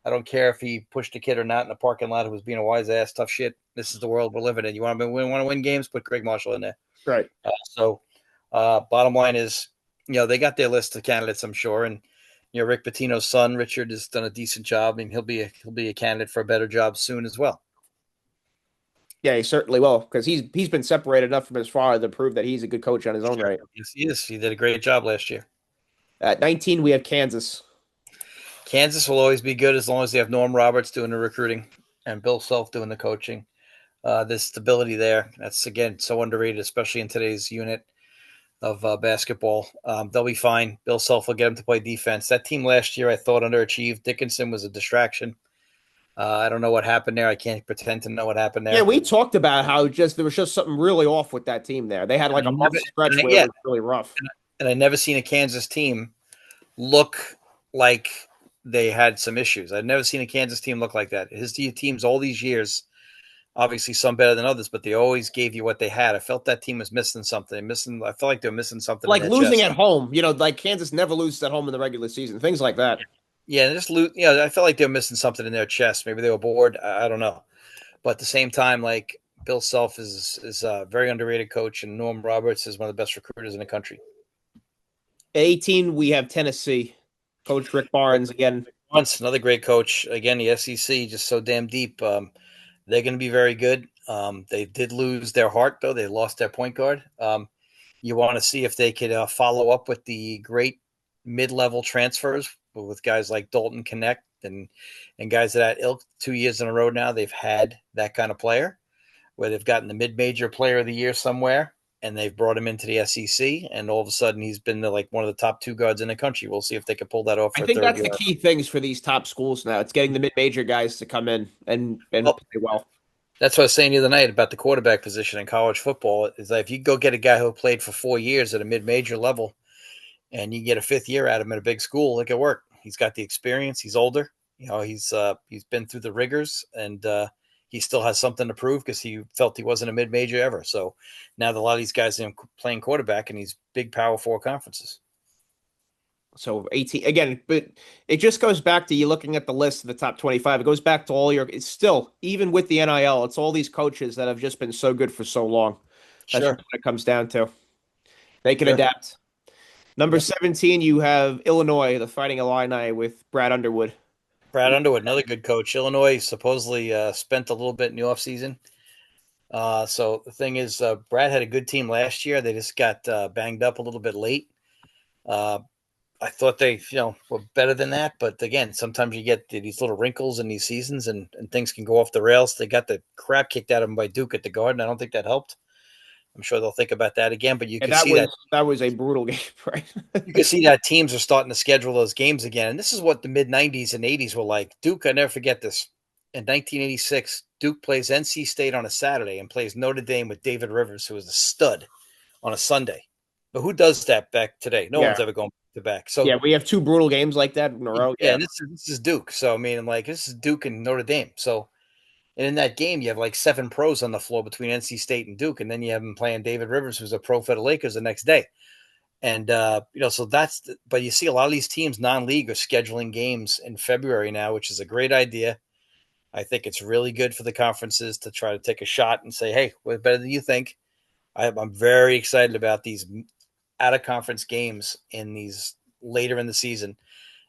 I don't care if he pushed a kid or not in the parking lot who was being a wise ass, tough shit. This is the world we're living in. You want to win games? Put Greg Marshall in there. right. Bottom line is, they got their list of candidates, I'm sure, and Rick Pitino's son Richard has done a decent job, and he'll be a candidate for a better job soon as well. Yeah, he certainly will because he's been separated enough from his father to prove that he's a good coach on his own Sure, right. yes, he is. He did a great job last year. At 19, we have Kansas. Kansas will always be good as long as they have Norm Roberts doing the recruiting and Bill Self doing the coaching. There's stability there. That's again so underrated, especially in today's unit of basketball. They'll be fine. Bill Self will get them to play defense. That team last year, I thought, underachieved. Dickinson was a distraction. I don't know what happened there. I can't pretend to know what happened Yeah, there. we talked about how just there was just something really off with that team there. They had And like I a month never, stretch and I, where it yeah, was really rough. and I never seen a Kansas team look like they had some issues. I've never seen a Kansas team look like that. His teams all these years, obviously some better than others, but they always gave you what they had. I felt that team was missing something. I felt like they were missing something in Like their losing chest. at home, like Kansas never loses at home in the regular season, things like that. Yeah, just lose. I felt like they were missing something in their chest. Maybe they were bored. I don't know. But at the same time, like Bill Self is a very underrated coach, and Norm Roberts is one of the best recruiters in the country. At 18, we have Tennessee. Coach Rick Barnes again. Once another great coach. Again, the SEC just so damn deep. They're going to be very good. They did lose their heart though. They lost their point guard. You want to see if they could follow up with the great mid-level transfers with guys like Dalton Connect and guys of that ilk. 2 years in a row now, they've had that kind of player where they've gotten the mid-major player of the year somewhere, and they've brought him into the SEC, and all of a sudden he's been like one of the top two guards in the country. We'll see if they can pull that off I for a think third that's year. the key things for these top schools now. It's getting the mid-major guys to come in and Well, play well. that's what I was saying the other night about the quarterback position in college football. Is that if you go get a guy who played for 4 years at a mid-major level, and you get a fifth year out of him at a big school, it could work. He's got the experience. He's older. He's been through the rigors, and he still has something to prove because he felt he wasn't a mid-major ever. So now that a lot of these guys are playing quarterback in these big Power Four conferences. So 18 again, but it just goes back to you looking at the list of the top 25. It goes back to it's still, even with the NIL, it's all these coaches that have just been so good for so long. That's just Sure, what it comes down to. They can sure. adapt. Number Yep. 17, you have Illinois, the Fighting Illini with Brad Underwood. Brad Underwood, another good coach. Illinois supposedly spent a little bit in the offseason. So the thing is, Brad had a good team last year. They just got banged up a little bit late. Uh, I thought they, were better than that. But again, sometimes you get these little wrinkles in these seasons, and things can go off the rails. They got the crap kicked out of them by Duke at the Garden. I don't think that helped. I'm sure they'll think about that again. But And that was a brutal game, right? you can see that teams are starting to schedule those games again. And this is what the mid '90s and '80s were like. Duke, I never forget this. In 1986, Duke plays NC State on a Saturday and plays Notre Dame with David Rivers, who was a stud, on a Sunday. But who does that back today? No Yeah. one's ever going back to back. Yeah, So we have two brutal games like that in a row. yeah, Yeah. and this is Duke. So I mean, like this is Duke and Notre Dame. So and in that game, you have like 7 pros on the floor between NC State and Duke, and then you have them playing David Rivers, who's a pro for the Lakers the next day. And so but you see a lot of these teams non-league are scheduling games in February now, which is a great idea. I think it's really good for the conferences to try to take a shot and say, "Hey, we're better than you think." I'm very excited about these out of conference games in these later in the season,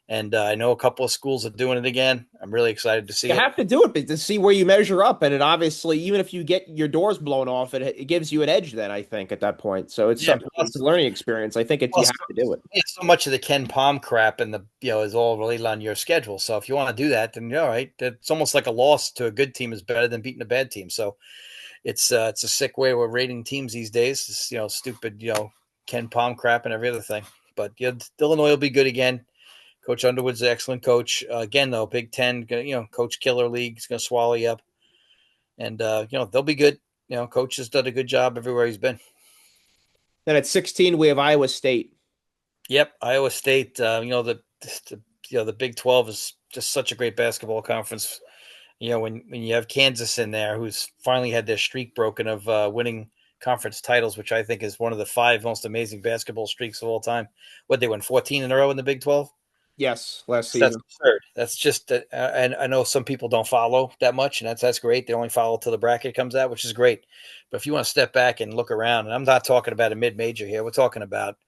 and I know a couple of schools are doing it again. I'm really excited to see You it. have to do it to see where you measure up, and it obviously, even if you get your doors blown off, it gives you an edge. Then I think at that point, so it's Yeah, something. It's a learning experience. I think you well, have to do it. so much of the Ken Palm crap and the is all related on your schedule. So if you want to do that, then all right. It's almost like a loss to a good team is better than beating a bad team. So it's a sick way we're rating teams these days. It's, stupid Ken Palm crap and every other thing. But Illinois will be good again. Coach Underwood's an excellent coach. Again though, Big Ten, Coach Killer League is going to swallow you up, and they'll be good. Coach has done a good job everywhere he's been. Then at 16, we have Iowa State. Yep, Iowa State. The Big 12 is just such a great basketball conference. When you have Kansas in there, who's finally had their streak broken of winning conference titles, which I think is one of the 5 most amazing basketball streaks of all time. What, they won 14 in a row in the Big 12? Yes, last That's season. absurd. That's just, and I know some people don't follow that much, and that's great. They only follow till the bracket comes out, which is great. But if you want to step back and look around, and I'm not talking about a mid major here, we're talking about,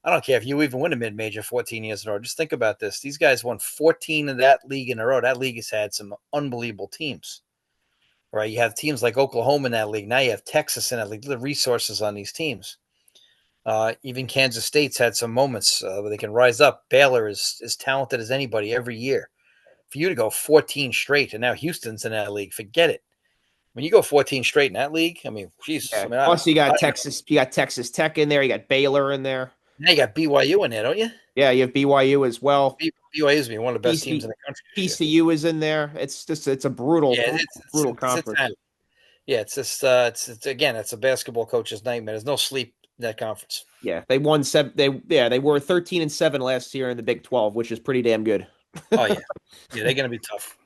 I don't care if you even win a mid major 14 years in a row. Just think about this. These guys won 14 of that league in a row. That league has had some unbelievable teams, right? You have teams like Oklahoma in that league. Now you have Texas in that league. The resources on these teams. Even Kansas State's had some moments where they can rise up. Baylor is as talented as anybody every year. For you to go 14 straight, and now Houston's in that league, forget it. When you go 14 straight in that league, I mean, Jesus. I Yeah. mean, Plus, you got I Texas. You got Texas Tech in there. You got Baylor in there. now you got BYU in there, don't you? Yeah, you have BYU as well. BYU's been one of the best teams PC, in the country this year. TCU is in there. It's a Yeah, brutal conference. yeah, it's just it's again, it's a basketball coach's nightmare. There's no sleep in that conference. Yeah, they won seven. They were 13-7 last year in the Big 12, which is pretty damn good. Oh yeah, yeah, they're gonna be tough.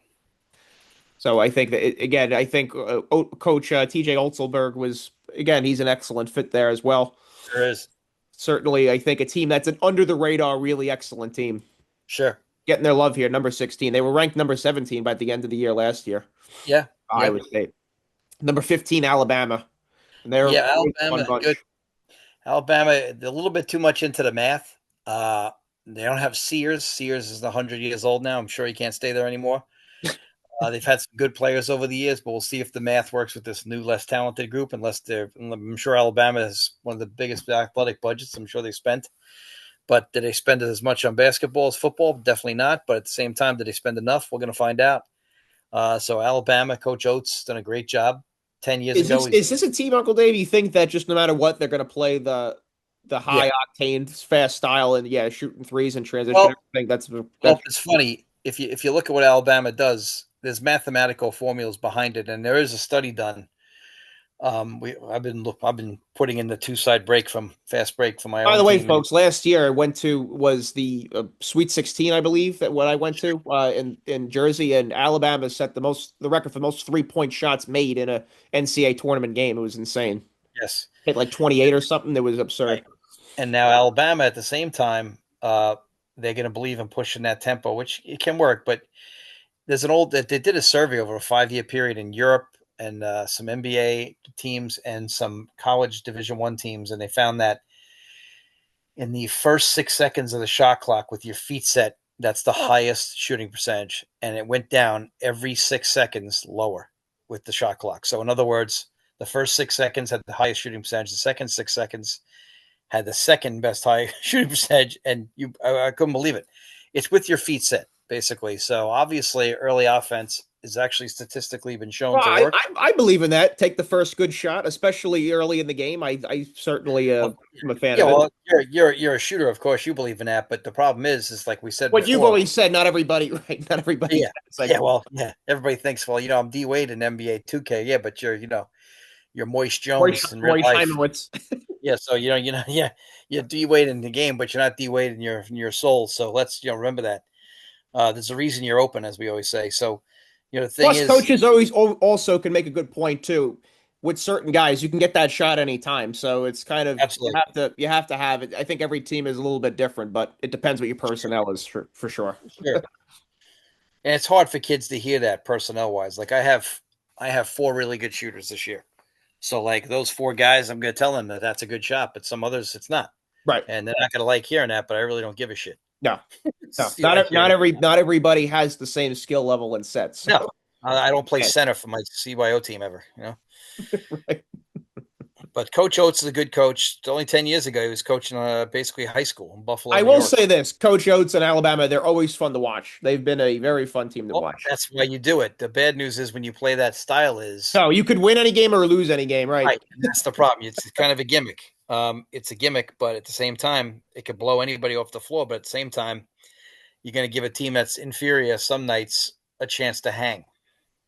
So I think that again, I think Coach TJ Otzelberg was again, he's an excellent fit there as well. There is. Certainly, I think a team that's an under the radar, really excellent team. Sure. Getting their love here, number 16. They were ranked number 17 by the end of the year last year. Yeah. Yep. Iowa State. Number 15, Alabama. And they're Yeah, a fun Alabama, bunch. good. Alabama, a little bit too much into the math. They don't have Sears. Sears is 100 years old now. I'm sure he can't stay there anymore. They've had some good players over the years, but we'll see if the math works with this new, less talented group. I'm sure Alabama has one of the biggest athletic budgets. I'm sure they spent. But did they spend as much on basketball as football? Definitely not. But at the same time, did they spend enough? We're going to find out. So Alabama, Coach Oates done a great job. 10 years Is ago, this is this a team, Uncle Dave? You think that just no matter what, they're going to play the yeah. high octane, fast style, and yeah, shooting threes and transition? Well, I think that's it's funny if you look at what Alabama does. There's mathematical formulas behind it, and there is a study done. I've been putting in the 2-side break from fast break for my By own the way, team. folks, last year I went to was the Sweet 16, I believe that what I went to in Jersey, and Alabama set the record for most 3-point shots made in a NCAA tournament game. It was insane. Yes, Hit like 28 or something. It was absurd. right. And now Alabama at the same time, they're going to believe in pushing that tempo, which it can work. But they did a survey over a 5-year period in Europe and some NBA teams and some college Division I teams, and they found that in the first 6 seconds of the shot clock with your feet set, that's the highest shooting percentage, and it went down every 6 seconds lower with the shot clock. So in other words, the first 6 seconds had the highest shooting percentage. The second 6 seconds had the second best high shooting percentage, and I couldn't believe it. It's with your feet set, basically. So obviously, early offense is actually statistically been shown Well, to I, work. I, I believe in that. Take the first good shot, especially early in the game. I certainly Well, am a fan yeah, of it. well, you're a shooter, of course, you believe in that. But the problem is like we said What you've before. always said, not everybody, right? Not everybody Yeah, thinks like yeah, well, yeah. Everybody thinks, well, I'm D Wade in NBA 2K. Yeah, but you're Moist Jones in real Roy life. Scheimowitz. Yeah, so yeah, you're D Wade in the game, but you're not D Wade in your soul. So let's remember that. There's a reason you're open, as we always say. So the thing Plus, is, coaches always also can make a good point too. With certain guys, you can get that shot anytime. So it's kind of absolutely you have to have it. I think every team is a little bit different, but it depends what your personnel is for sure. sure. And it's hard for kids to hear that personnel wise. Like I have four really good shooters this year. So like those four guys, I'm going to tell them that that's a good shot, but some others it's not, Right. and they're not going to like hearing that. But I really don't give a shit. No. No. You like hearing it. Not everybody has the same skill level and sets. So No, I don't play yeah. center for my CYO team ever. Right. But Coach Oates is a good coach. Only 10 years ago, he was coaching basically high school in Buffalo, I New will York. say this, Coach Oates in Alabama, they're always fun to watch. They've been a very fun team to Well, watch. that's why you do it. The bad news is when you play that style is No, you could win any game or lose any game, right? right. And that's the problem. It's kind of a gimmick. It's a gimmick, but at the same time, it could blow anybody off the floor. But at the same time, you're going to give a team that's inferior some nights a chance to hang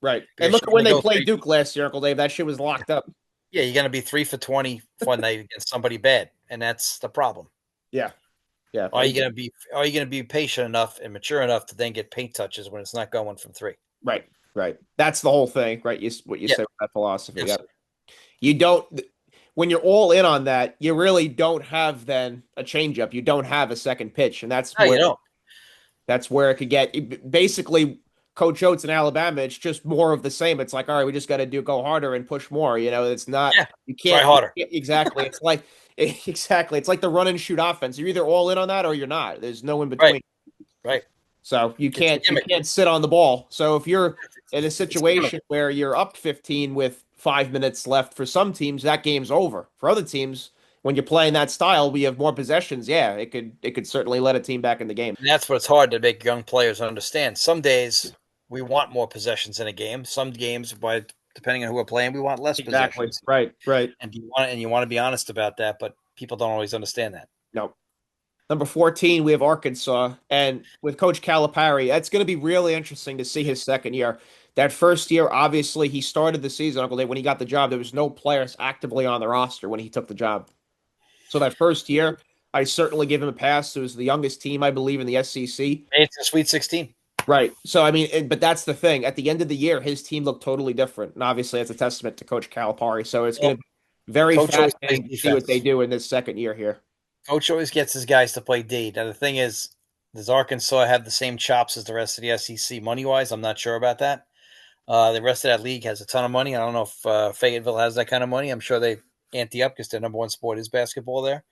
Right. And because look at you're when going to they go played three. Duke last year, Uncle Dave. That shit was locked up. Yeah, you're going to be 3 for 20 one night against somebody bad, and that's the problem. Yeah. Yeah. Are you going to be patient enough and mature enough to then get paint touches when it's not going from three? Right. Right. That's the whole thing, right? What you Yeah, say with that philosophy. Yeah. absolutely. You don't when you're all in on that, you really don't have then a changeup. You don't have a second pitch, and No, you don't. that's where it could get basically Coach Oates in Alabama. It's just more of the same. It's like, all right, we just got to go harder and push more. It's not, Yeah, you try can't, harder. exactly. It's like, exactly. It's like the run and shoot offense. You're either all in on that or you're not. There's no in Right, between. right. So It's a you gimmick. can't sit on the ball. So if you're in a It's a gimmick. situation where you're up 15 with 5 minutes left, for some teams, that game's over. For other teams, when you're playing that style, we have more possessions. Yeah, it could certainly let a team back in the game. And that's what's hard to make young players understand. Some days we want more possessions in a game. Some games, by depending on who we're playing, we want less Exactly. possessions. Right. Right. And you want to be honest about that, but people don't always understand that. No. Number 14, we have Arkansas. And with Coach Calipari, that's going to be really interesting to see his second year. That first year, obviously, he started the season, Uncle Dave, when he got the job. There was no players actively on the roster when he took the job. So that first year, I certainly give him a pass. It was the youngest team, I believe, in the SEC. It's a Sweet 16. Right. So, I mean, but that's the thing. At the end of the year, his team looked totally different. And obviously, it's a testament to Coach Calipari. So it's going Well, to be very Coach always plays fascinating to see what they defense. do in this second year here. Coach always gets his guys to play D. Now the thing is, does Arkansas have the same chops as the rest of the SEC money wise? I'm not sure about that. The rest of that league has a ton of money. I don't know if Fayetteville has that kind of money. I'm sure they ante up because their number one sport is basketball there.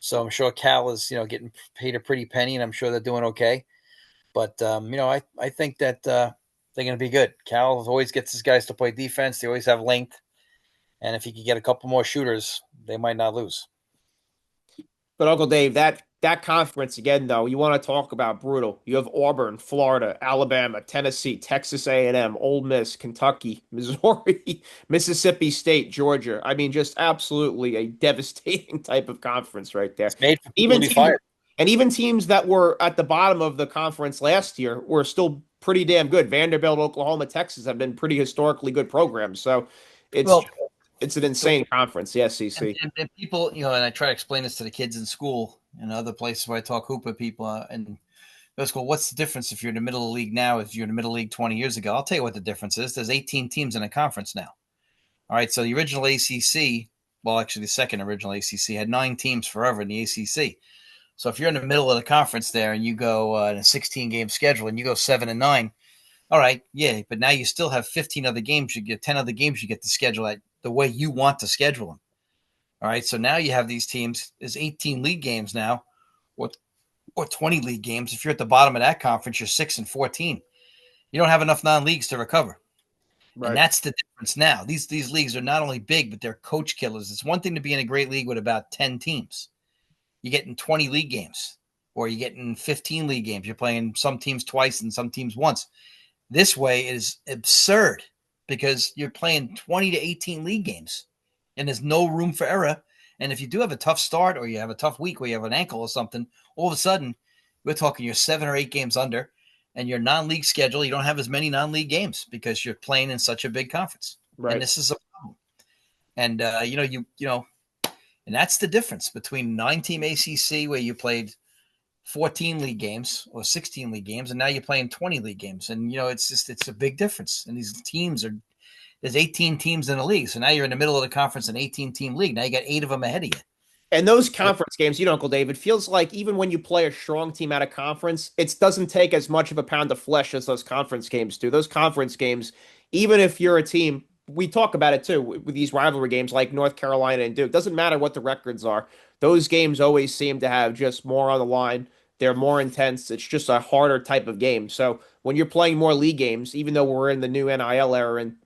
So I'm sure Cal is getting paid a pretty penny, and I'm sure they're doing okay. But I think that they're going to be good. Cal always gets his guys to play defense. They always have length, and if he could get a couple more shooters, they might not lose. But Uncle Dave, that conference again, though, you want to talk about brutal. You have Auburn, Florida, Alabama, Tennessee, Texas A&M, Ole Miss, Kentucky, Missouri, Mississippi State, Georgia. I mean, just absolutely a devastating type of conference right there. It's made for people Even to be teams, fired. and even teams that were at the bottom of the conference last year were still pretty damn good. Vanderbilt, Oklahoma, Texas have been pretty historically good programs. So it's Well, it's an insane conference, the and, SEC. and, and people, and I try to explain this to the kids in school and other places where I talk hoop with people, and go, school, what's the difference if you're in the middle of the league now, if you're in the middle of the league 20 years ago? I'll tell you what the difference is. There's 18 teams in a conference now. All right, so the original ACC, well, actually the second original ACC, had 9 teams forever in the ACC. So if you're in the middle of the conference there and you go in a 16-game schedule and you go 7-9, all right, yeah, but now you still have 15 other games. You get 10 other games you get to schedule at the way you want to schedule them. All right, so now you have these teams. There's 18 league games now, or 20 league games. If you're at the bottom of that conference, you're 6-14. You don't have enough non-leagues to recover, and Right. that's the difference now. These leagues are not only big, but they're coach killers. It's one thing to be in a great league with about 10 teams. you're getting 20 league games, or you're getting 15 league games. You're playing some teams twice and some teams once. This way is absurd because you're playing 20 to 18 league games, and there's no room for error. And if you do have a tough start or you have a tough week where you have an ankle or something, all of a sudden we're talking you're 7 or 8 games under, and your non-league schedule, you don't have as many non-league games because you're playing in such a big conference. Right. And this is a problem. And and that's the difference between 9-team ACC where you played 14 league games or 16 league games, and now you're playing 20 league games. And it's a big difference. And these teams there's 18 teams in the league, so now you're in the middle of the conference, an 18-team league. Now you got 8 of them ahead of you. And those conference games, Uncle David, feels like even when you play a strong team out of conference, it doesn't take as much of a pound of flesh as those conference games do. Those conference games, even if you're a team, we talk about it too with these rivalry games like North Carolina and Duke. Doesn't matter what the records are. Those games always seem to have just more on the line. They're more intense. It's just a harder type of game. So when you're playing more league games, even though we're in the new NIL era and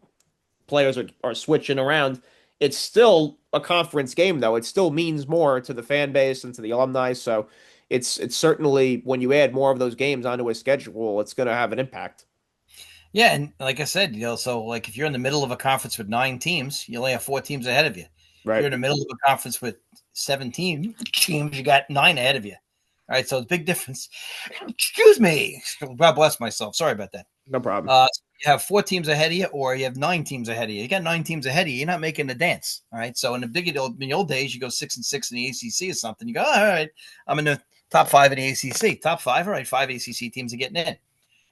players are switching around, it's still a conference game, though. It still means more to the fan base and to the alumni. So it's certainly when you add more of those games onto a schedule, it's going to have an impact. Yeah, and like I said, so like if you're in the middle of a conference with 9 teams, you only have 4 teams ahead of you. If Right. you're in the middle of a conference with 17 teams, you got 9 ahead of you. All right, so it's a big difference. Excuse me. God bless myself. Sorry about that. No problem. You have 4 teams ahead of you, or you have 9 teams ahead of you. You got 9 teams ahead of you. You're not making the dance. All right. So in the old days, you go 6-6 in the ACC or something. You go, all right, I'm in the top 5 in the ACC. Top 5, all right, 5 ACC teams are getting in.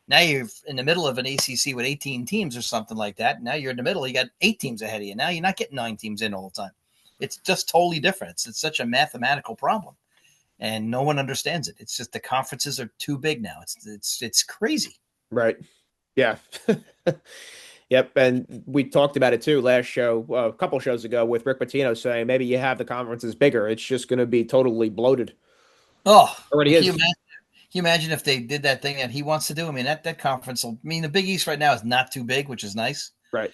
Now you're in the middle of an ACC with 18 teams or something like that. Now you're in the middle. You got 8 teams ahead of you. Now you're not getting 9 teams in all the time. It's just totally different. It's such a mathematical problem, and no one understands it. It's just the conferences are too big now. It's crazy. Right. Yeah. Yep. And we talked about it too last show, a couple shows ago, with Rick Pitino saying maybe you have the conferences bigger. It's just going to be totally bloated. Oh, Already can is. you imagine if they did that thing that he wants to do? I mean, that conference. The Big East right now is not too big, which is nice. Right.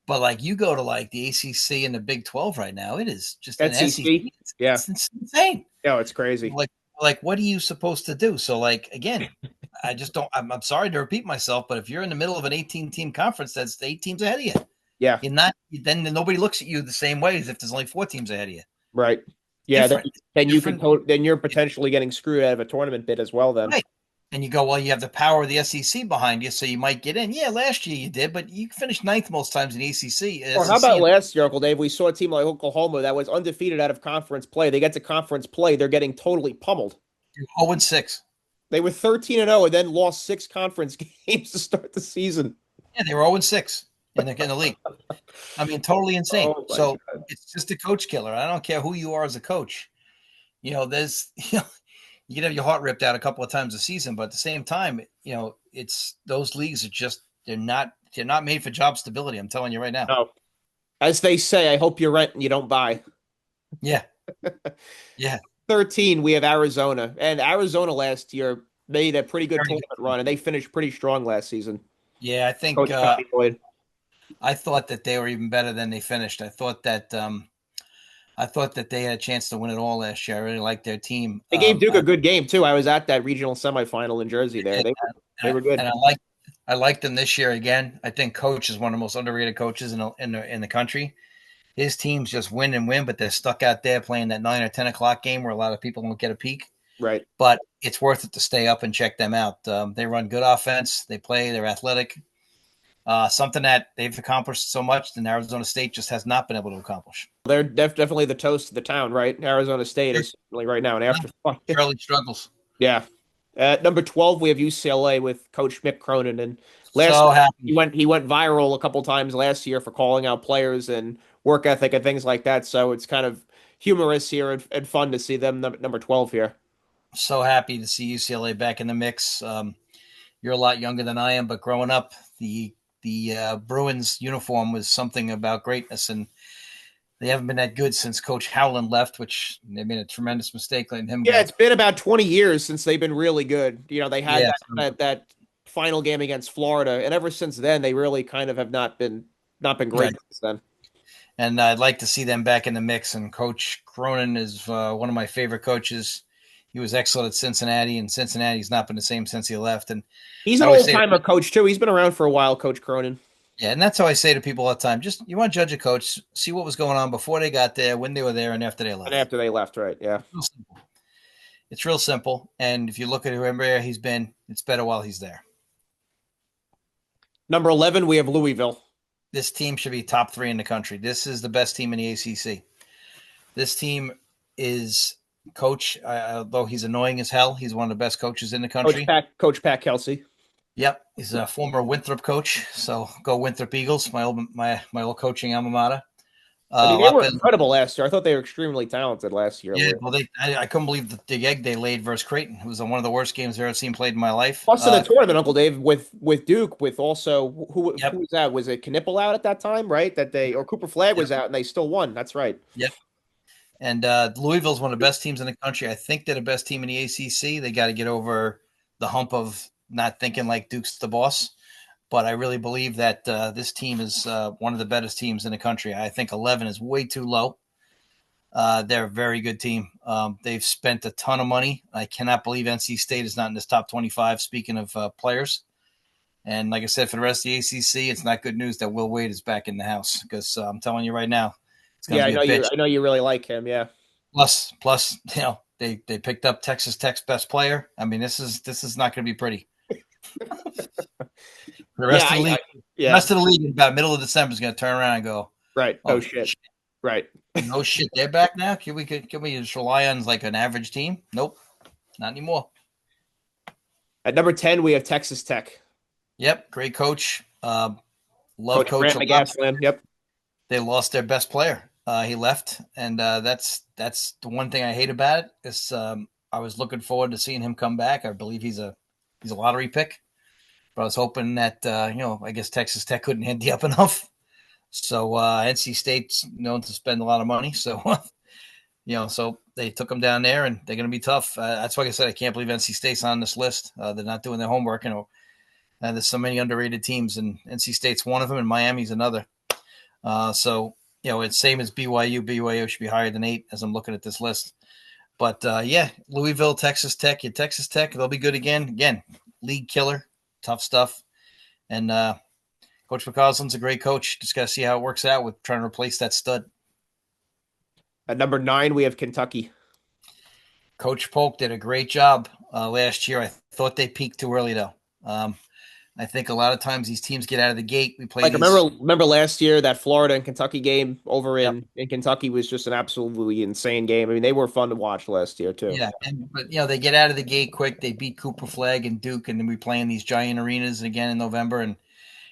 But like you go to like the ACC and the Big 12 right now, it is just an NCC. SEC. Yeah. It's insane. No, it's crazy. Like what are you supposed to do? So like again, I just don't. I'm sorry to repeat myself, but if you're in the middle of an 18-team conference, that's 8 teams ahead of you. Yeah. You're not. Then nobody looks at you the same way as if there's only 4 teams ahead of you. Right. Yeah. Then you Different. then you're potentially getting screwed out of a tournament bid as well. Then. Right. And you go, well, you have the power of the SEC behind you, so you might get in. Yeah, last year you did, but you finished 9th most times in the ACC. Or how about last year, Uncle Dave? We saw a team like Oklahoma that was undefeated out of conference play. They get to conference play, they're getting totally pummeled. 0-6. They were 13-0 and then lost 6 conference games to start the season. Yeah, they were 0-6 in the league. I mean, totally insane. Oh, so God. it's just a coach killer. I don't care who you are as a coach. There's you can have your heart ripped out a couple of times a season, but at the same time, it's those leagues are just they're not made for job stability. I'm telling you right now. No. As they say, I hope you rent and you don't buy. Yeah. Yeah. 13, we have Arizona. And Arizona last year made a pretty good tournament run, and they finished pretty strong last season. Yeah, I think Coach Tommy Lloyd. I thought that they were even better than they finished. I thought that they had a chance to win it all last year. I really liked their team. They gave Duke a good game too. I was at that regional semifinal in Jersey there. They were good. And I liked them this year again. I think Coach is one of the most underrated coaches in the country. His teams just win and win, but they're stuck out there playing that 9 or 10 o'clock game where a lot of people won't get a peek. Right. But it's worth it to stay up and check them out. They run good offense. They play. They're athletic. Something that they've accomplished so much and Arizona State just has not been able to accomplish. They're definitely the toast of the town, right? Arizona State is really right now an afterthought. Early struggles. Yeah. At number 12, we have UCLA with Coach Mick Cronin, and he went viral a couple times last year for calling out players and work ethic and things like that. So it's kind of humorous here and fun to see them number 12 here. So happy to see UCLA back in the mix. You're a lot younger than I am, but growing up, the Bruins uniform was something about greatness, and they haven't been that good since Coach Howland left, which they made a tremendous mistake letting him go. Yeah, it's been about 20 years since they've been really good. They had that final game against Florida, and ever since then, they really kind of have not been great since then. and I'd like to see them back in the mix. And Coach Cronin is one of my favorite coaches. He was excellent at Cincinnati, and Cincinnati's not been the same since he left. And He's I an always old say, timer coach too. He's been around for a while, Coach Cronin. yeah, and that's how I say to people all the time: just you want to judge a coach, see what was going on before they got there, when they were there, and after they And left. after they left, right? Yeah. Real simple. It's real simple. And if you look at whoever he's been, it's better while he's there. Number 11, we have Louisville. This team should be top 3 in the country. This is the best team in the ACC. This team is coach, although he's annoying as hell, he's one of the best coaches in the country. Coach Pat Kelsey. Yep, he's a former Winthrop coach. So go Winthrop Eagles, my old coaching alma mater. I mean, they were incredible last year. I thought they were extremely talented last year. Yeah, well, I couldn't believe the egg they laid versus Creighton. It was one of the worst games I've ever seen played in my life. Plus in the tournament, Uncle Dave, with Duke, with also Yep. who was that? Was it Knipple out at that time, right? Or Cooper Flagg was out and they still won. That's right. Yep. And Louisville's one of the best teams in the country. I think they're the best team in the ACC. They got to get over the hump of not thinking like Duke's the boss. But I really believe that this team is one of the best teams in the country. I think 11 is way too low. They're a very good team. They've spent a ton of money. I cannot believe NC State is not in this top 25, speaking of players. And like I said, for the rest of the ACC, it's not good news that Will Wade is back in the house because I'm telling you right now, it's going to be a bitch. I know you really like him. Yeah. Plus, they picked up Texas Tech's best player. I mean, this is not going to be pretty. The rest of the league, the rest of the league in about middle of December is going to turn around and go, right. Oh shit. Right. No shit. They're back now. Can we just rely on like an average team? Nope, not anymore. At number 10, we have Texas Tech. Yep, great coach. Love Coach McGasland. Yep. They lost their best player. He left, and that's the one thing I hate about it. Is I was looking forward to seeing him come back. I believe he's a lottery pick. But I was hoping that, I guess Texas Tech couldn't hit the up enough. So NC State's known to spend a lot of money. So, so they took them down there, and they're going to be tough. That's why I said I can't believe NC State's on this list. They're not doing their homework. There's so many underrated teams, and NC State's one of them, and Miami's another. So, it's same as BYU. BYU should be higher than 8 as I'm looking at this list. But, Louisville, Texas Tech, Texas Tech, they'll be good again. Again, league killer. Tough stuff. And Coach McCausland's a great coach. Just got to see how it works out with trying to replace that stud. At number 9, we have Kentucky. Coach Polk did a great job last year. I thought they peaked too early, though. I think a lot of times these teams get out of the gate. We play remember last year that Florida and Kentucky game over in Kentucky was just an absolutely insane game. I mean, they were fun to watch last year too. Yeah, but they get out of the gate quick. They beat Cooper Flagg and Duke, and then we play in these giant arenas again in November, and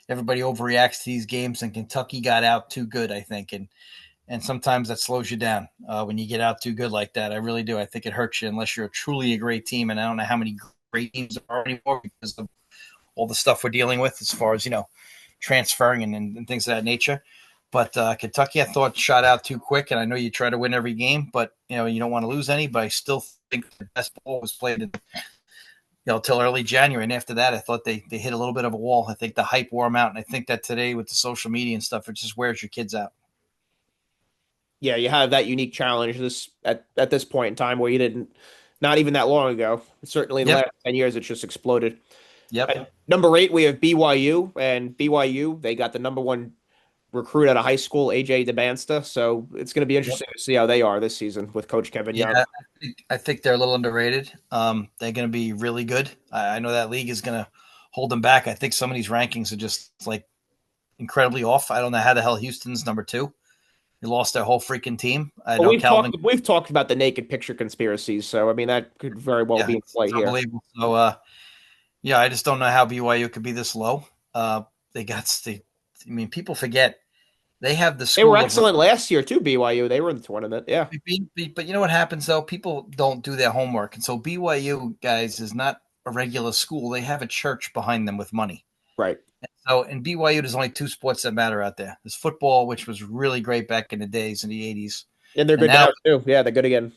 everybody overreacts to these games. And Kentucky got out too good, I think, and sometimes that slows you down when you get out too good like that. I really do. I think it hurts you unless you're truly a great team, and I don't know how many great teams there are anymore because of all the stuff we're dealing with as far as, transferring and things of that nature. But Kentucky, I thought, shot out too quick. And I know you try to win every game, but, you don't want to lose any. But I still think the best ball was played, till early January. And after that, I thought they hit a little bit of a wall. I think the hype wore them out. And I think that today with the social media and stuff, it just wears your kids out. Yeah, you have that unique challenge at this point in time where you didn't, not even that long ago. Certainly in the last 10 years, it's just exploded. Yep. At number 8, we have BYU, and BYU, they got the number 1 recruit out of high school, AJ DeBansta. So it's going to be interesting to see how they are this season with Coach Kevin Young. I think they're a little underrated. They're going to be really good. I know that league is going to hold them back. I think some of these rankings are just like incredibly off. I don't know how the hell Houston's number 2. They lost their whole freaking team. We've talked about the naked picture conspiracies, so I mean that could very well be in play here. Unbelievable. So, I just don't know how BYU could be this low. People forget they have the school. They were excellent last year too, BYU. They were in the tournament, yeah. But you know what happens, though? People don't do their homework. And so BYU, guys, is not a regular school. They have a church behind them with money. Right. And so in BYU, there's only 2 sports that matter out there. There's football, which was really great back in the days, in the 80s. And they're good now too. Yeah, they're good again.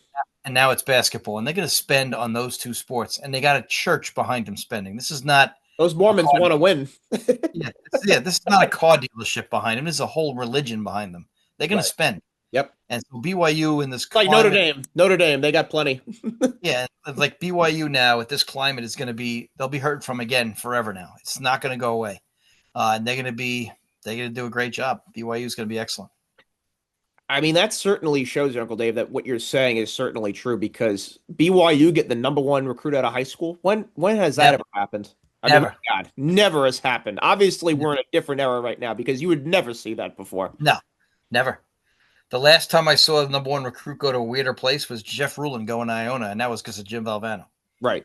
And now it's basketball, and they're going to spend on those 2 sports, and they got a church behind them spending. This is not those Mormons want to win. This is not a car dealership behind them. There's a whole religion behind them. They're going to Right. spend. Yep. And so BYU in this Like Notre climate, Dame. Notre Dame, they got plenty. yeah, like BYU now at this climate is going to be, they'll be heard from again forever now. It's not going to go away. And they're going to do a great job. BYU is going to be excellent. I mean, that certainly shows you, Uncle Dave, that what you're saying is certainly true because BYU get the number one recruit out of high school. When has that Never, ever happened? I mean, never, my God, never has happened. Obviously, we're in a different era right now because you would never see that before. no, never. The last time I saw the number one recruit go to a weirder place was Jeff Rulin going to Iona, and that was because of Jim Valvano. Right.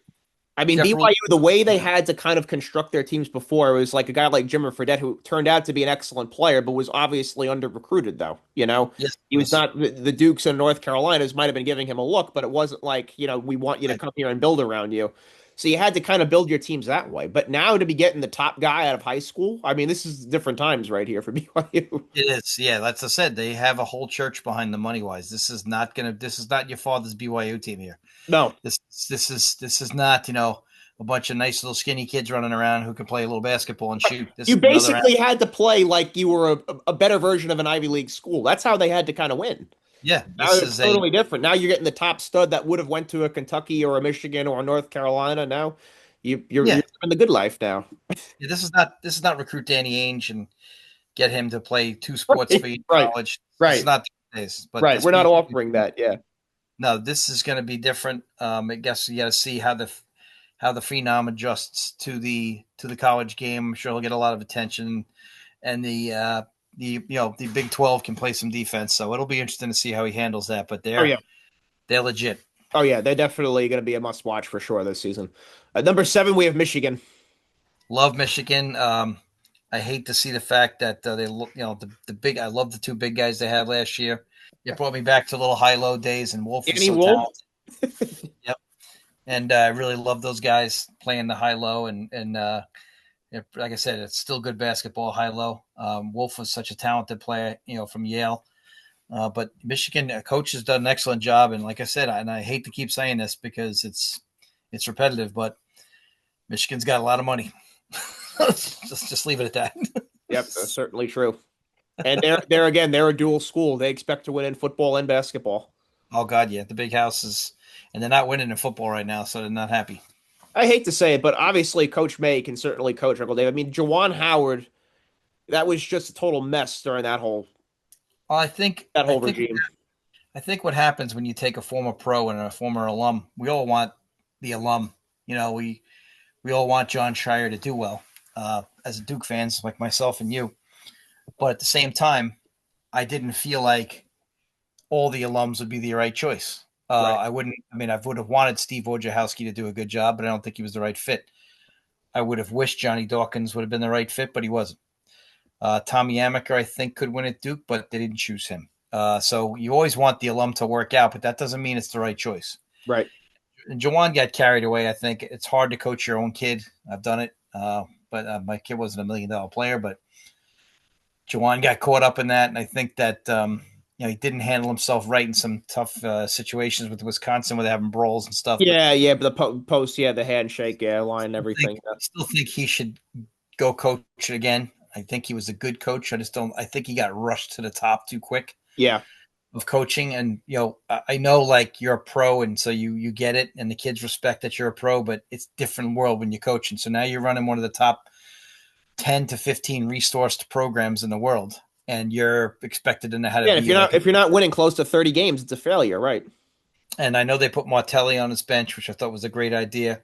I mean, Jeff Rulin, BYU, the way they had to kind of construct their teams before was like a guy like Jimmer Fredette, who turned out to be an excellent player, but was obviously under recruited, though. yes, He was was. not the Dukes and North Carolinas might have been giving him a look, but it wasn't like, we want you to Right. come here and build around you. So you had to kind of build your teams that way. But now to be getting the top guy out of high school, I mean, this is different times right here for BYU. It is, yeah. That's I said. They have a whole church behind them money wise. This is not your father's BYU team here. No, This is not a bunch of nice little skinny kids running around who can play a little basketball and shoot. This you is another. basically had to play like you were a better version of an Ivy League school. That's how they had to kind of win. Yeah, Now this it's is a totally different. Now you're getting the top stud that would have went to a Kentucky or a Michigan or a North Carolina. Now you're yeah. living the good life now. Yeah, this is not recruit Danny Ainge and get him to play two sports for you in Right, college. This is right, not the case. But right. this We're not be offering that. Yeah. no. This is going to be different. I guess you got to see how the phenom adjusts to the college game. I'm sure he'll get a lot of attention, and the Big 12 can play some defense, so it'll be interesting to see how he handles that. But Oh they're yeah. they're legit. Oh yeah. They're definitely going to be a must watch for sure this season. At number 7, we have Michigan. Love Michigan. I hate to see the fact that they look, the big. I love the two big guys they had last year. It brought me back to little high-low days, and Wolf was Danny so Wolf. talented. Yep, and I really love those guys playing the high-low, and like I said, it's still good basketball high-low. Wolf was such a talented player, from Yale. But Michigan coach has done an excellent job, and like I said, and I hate to keep saying this because it's repetitive, but Michigan's got a lot of money. just leave it at that. Yep, that's certainly true. And they're again, they're a dual school. They expect to win in football and basketball. Oh God, yeah, the big houses, and they're not winning in football right now, so they're not happy. I hate to say it, but obviously Coach May can certainly coach Uncle Dave. I mean, Jawan Howard, that was just a total mess during Well, I think that I whole think regime. I think what happens when you take a former pro and a former alum, we all want the alum. We all want John Shire to do well as a Duke fans like myself and you. But at the same time, I didn't feel like all the alums would be the right choice. Right. I wouldn't. I mean, I would have wanted Steve Wojciechowski to do a good job, but I don't think he was the right fit. I would have wished Johnny Dawkins would have been the right fit, but he wasn't. Tommy Amaker, I think, could win at Duke, but they didn't choose him. So you always want the alum to work out, but that doesn't mean it's the right choice. Right. And Jawan got carried away. I think it's hard to coach your own kid. I've done it, but my kid wasn't $1 million player, but Jawan got caught up in that, and I think that he didn't handle himself right in some tough situations with Wisconsin, where they're having brawls and stuff. But Yeah, yeah, but the post, yeah, the handshake, yeah, line and think, everything. Yeah. still think he should go coach it again. I think he was a good coach. I just don't. I think he got rushed to the top too quick Yeah. of coaching. And I know like you're a pro, and so you get it, and the kids respect that you're a pro. But it's a different world when you're coaching. So now you're running one of the top 10 to 15 resourced programs in the world, and you're expected to know how to Yeah, be like. if you're not winning close to 30 games, it's a failure, right? And I know they put Martelli on his bench, which I thought was a great idea,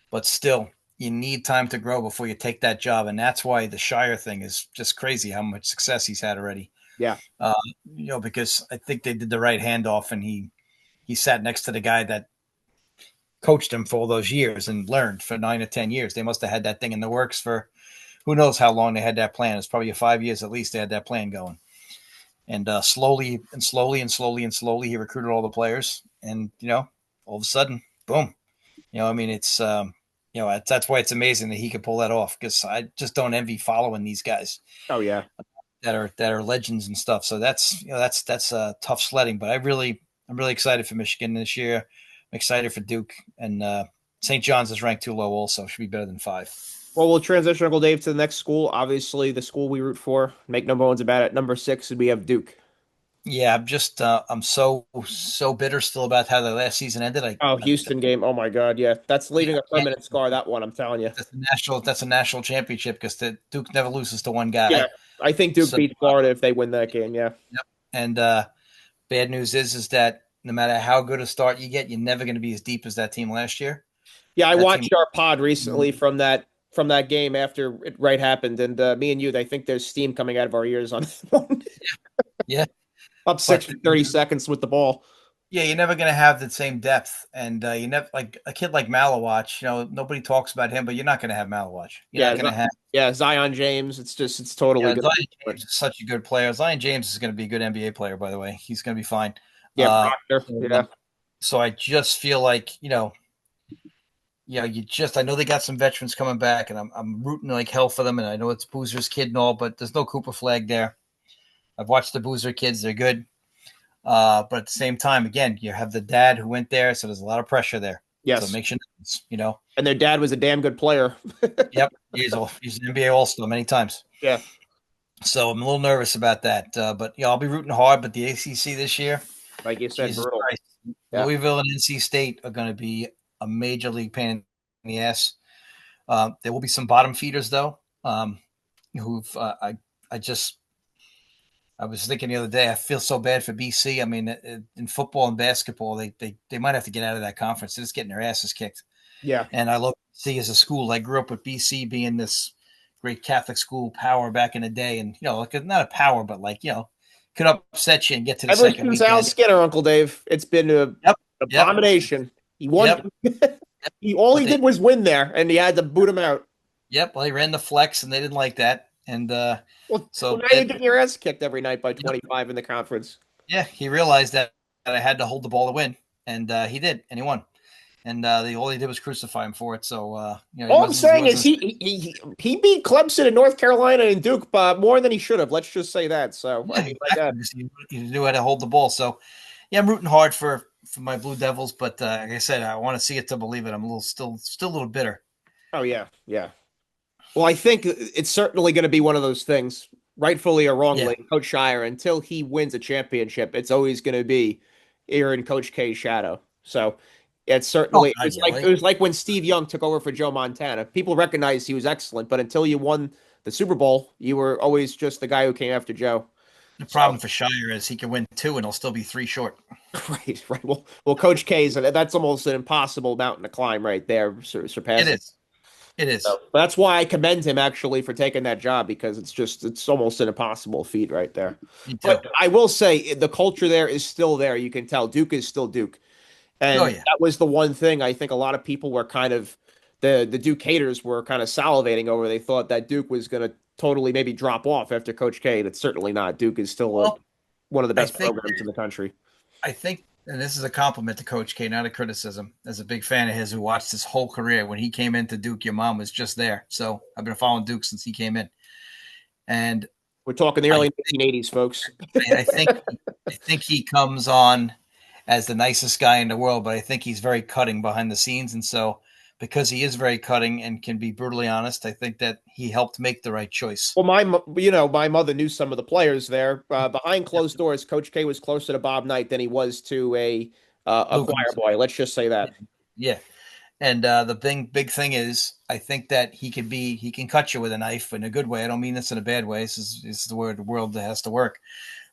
but still, you need time to grow before you take that job, and that's why the Shire thing is just crazy. How much success he's had already. Yeah. Uh, because I think they did the right handoff, and he sat next to the guy that coached him for all those years and learned for 9 or 10 years. They must have had that thing in the works for who knows how long they had that plan. It's probably 5 years at least they had that plan going. And slowly and slowly and slowly and slowly, he recruited all the players. And, all of a sudden, boom. I mean, it's, that's why it's amazing that he could pull that off, because I just don't envy following these guys Oh yeah. that are legends and stuff. So that's tough sledding. But I'm really excited for Michigan this year. I'm excited for Duke, and St. John's is ranked too low. Also, should be better than 5. Well, we'll transition Uncle Dave to the next school. Obviously, the school we root for. Make no bones about it. Number 6, we have Duke. Yeah, I'm so bitter still about how the last season ended. Oh, Houston game. Oh my God, yeah, that's leaving a Can't permanent scar. That one, I'm telling you. that's a national championship because the Duke never loses to one Yeah, guy. I think Duke So beats Florida if they win that game. Yeah, yep. And bad news is that no matter how good a start you get, you're never going to be as deep as that team last year. yeah. I That team, watched our pod recently from that game after it right happened, and me and you, I think there's steam coming out of our ears on this one. yeah, Up six but with 30 seconds with the ball. yeah, you're never going to have the same depth, and you never like a kid like Malawach. Nobody talks about him, but you're not going to have Malawach. You're not Yeah, going to have. yeah. Zion James. It's totally Yeah, good. Zion James is such a good player. Zion James is going to be a good NBA player, by the way. He's going to be fine. Yeah, Uh, Proctor. so, Yeah, so I just feel like I know they got some veterans coming back, and I'm rooting like hell for them. And I know it's Boozer's kid and all, but there's no Cooper Flag there. I've watched the Boozer kids; they're good. But at the same time, again, you have the dad who went there, so there's a lot of pressure there. So yes. make sure, And their dad was a damn good player. Yep, he's an NBA All Star many times. Yeah, So I'm a little nervous about that. But I'll be rooting hard. But the ACC this year, like you said, Jesus brutal. Christ, Yeah. Louisville and NC State are going to be a major league pain in the ass. There will be some bottom feeders though, who've I just I was thinking the other day. I feel so bad for BC. I mean, in football and basketball, they might have to get out of that conference. They're just getting their asses kicked. Yeah. And I love BC as a school. I grew up with BC being this great Catholic school power back in the day, and like not a power, but could upset you and get to the Ever second since Al weekend. Skinner, Uncle Dave, it's been an Yep, yep, abomination. He won. yep. He all But he they, did was win there, and he had to boot him out. yep. Well, they ran the flex, and they didn't like that, and Well, so now you're that, getting your ass kicked every night by yep, 25 in the conference. yeah, he realized that I had to hold the ball to win, and he did, and he won. And all he did was crucify him for it. So he All I'm wasn't he saying is wasn't he beat Clemson and North Carolina and Duke more than he should have. Let's just say that. So I yeah, mean, like that. exactly. He knew how to hold the ball. So yeah, I'm rooting hard for my Blue Devils, but like I said, I want to see it to believe it. I'm a little still a little bitter. Oh yeah, yeah. Well, I think it's certainly going to be one of those things, rightfully or Yeah. wrongly. Coach Shire, until he wins a championship, it's always going to be in Coach K's shadow. So it's Oh certainly God, yeah. it was like when Steve Young took over for Joe Montana. People recognized he was excellent, but until you won the Super Bowl, you were always just the guy who came after Joe. The So problem for Shire is he can win two and he'll still be three short. right, right. Well, Coach K's that's almost an impossible mountain to climb right there, It surpassing. is. It is. So that's why I commend him actually for taking that job because it's almost an impossible feat right there. Me too. But I will say the culture there is still there. You can tell Duke is still Duke. Oh And yeah. that was the one thing I think a lot of people were kind of the Duke haters were kind of salivating over. They thought that Duke was going to totally maybe drop off after Coach K. That's certainly not. Duke is still Well, one of the I best think programs in the country. I think, and this is a compliment to Coach K, not a criticism. As a big fan of his, who watched his whole career, when he came into Duke, your mom was just there. So I've been following Duke since he came in, and We're talking the I early 1980s, folks. I think he comes on as the nicest guy in the world, but I think he's very cutting behind the scenes, and so because he is very cutting and can be brutally honest, I think that he helped make the right choice. Well, my mother knew some of the players there. Behind closed doors, Coach K was closer to Bob Knight than he was to a Luke, choir boy. Let's just say that. yeah, and the big thing is, I think that he can cut you with a knife in a good way. I don't mean this in a bad way. This is the word the world that has to work.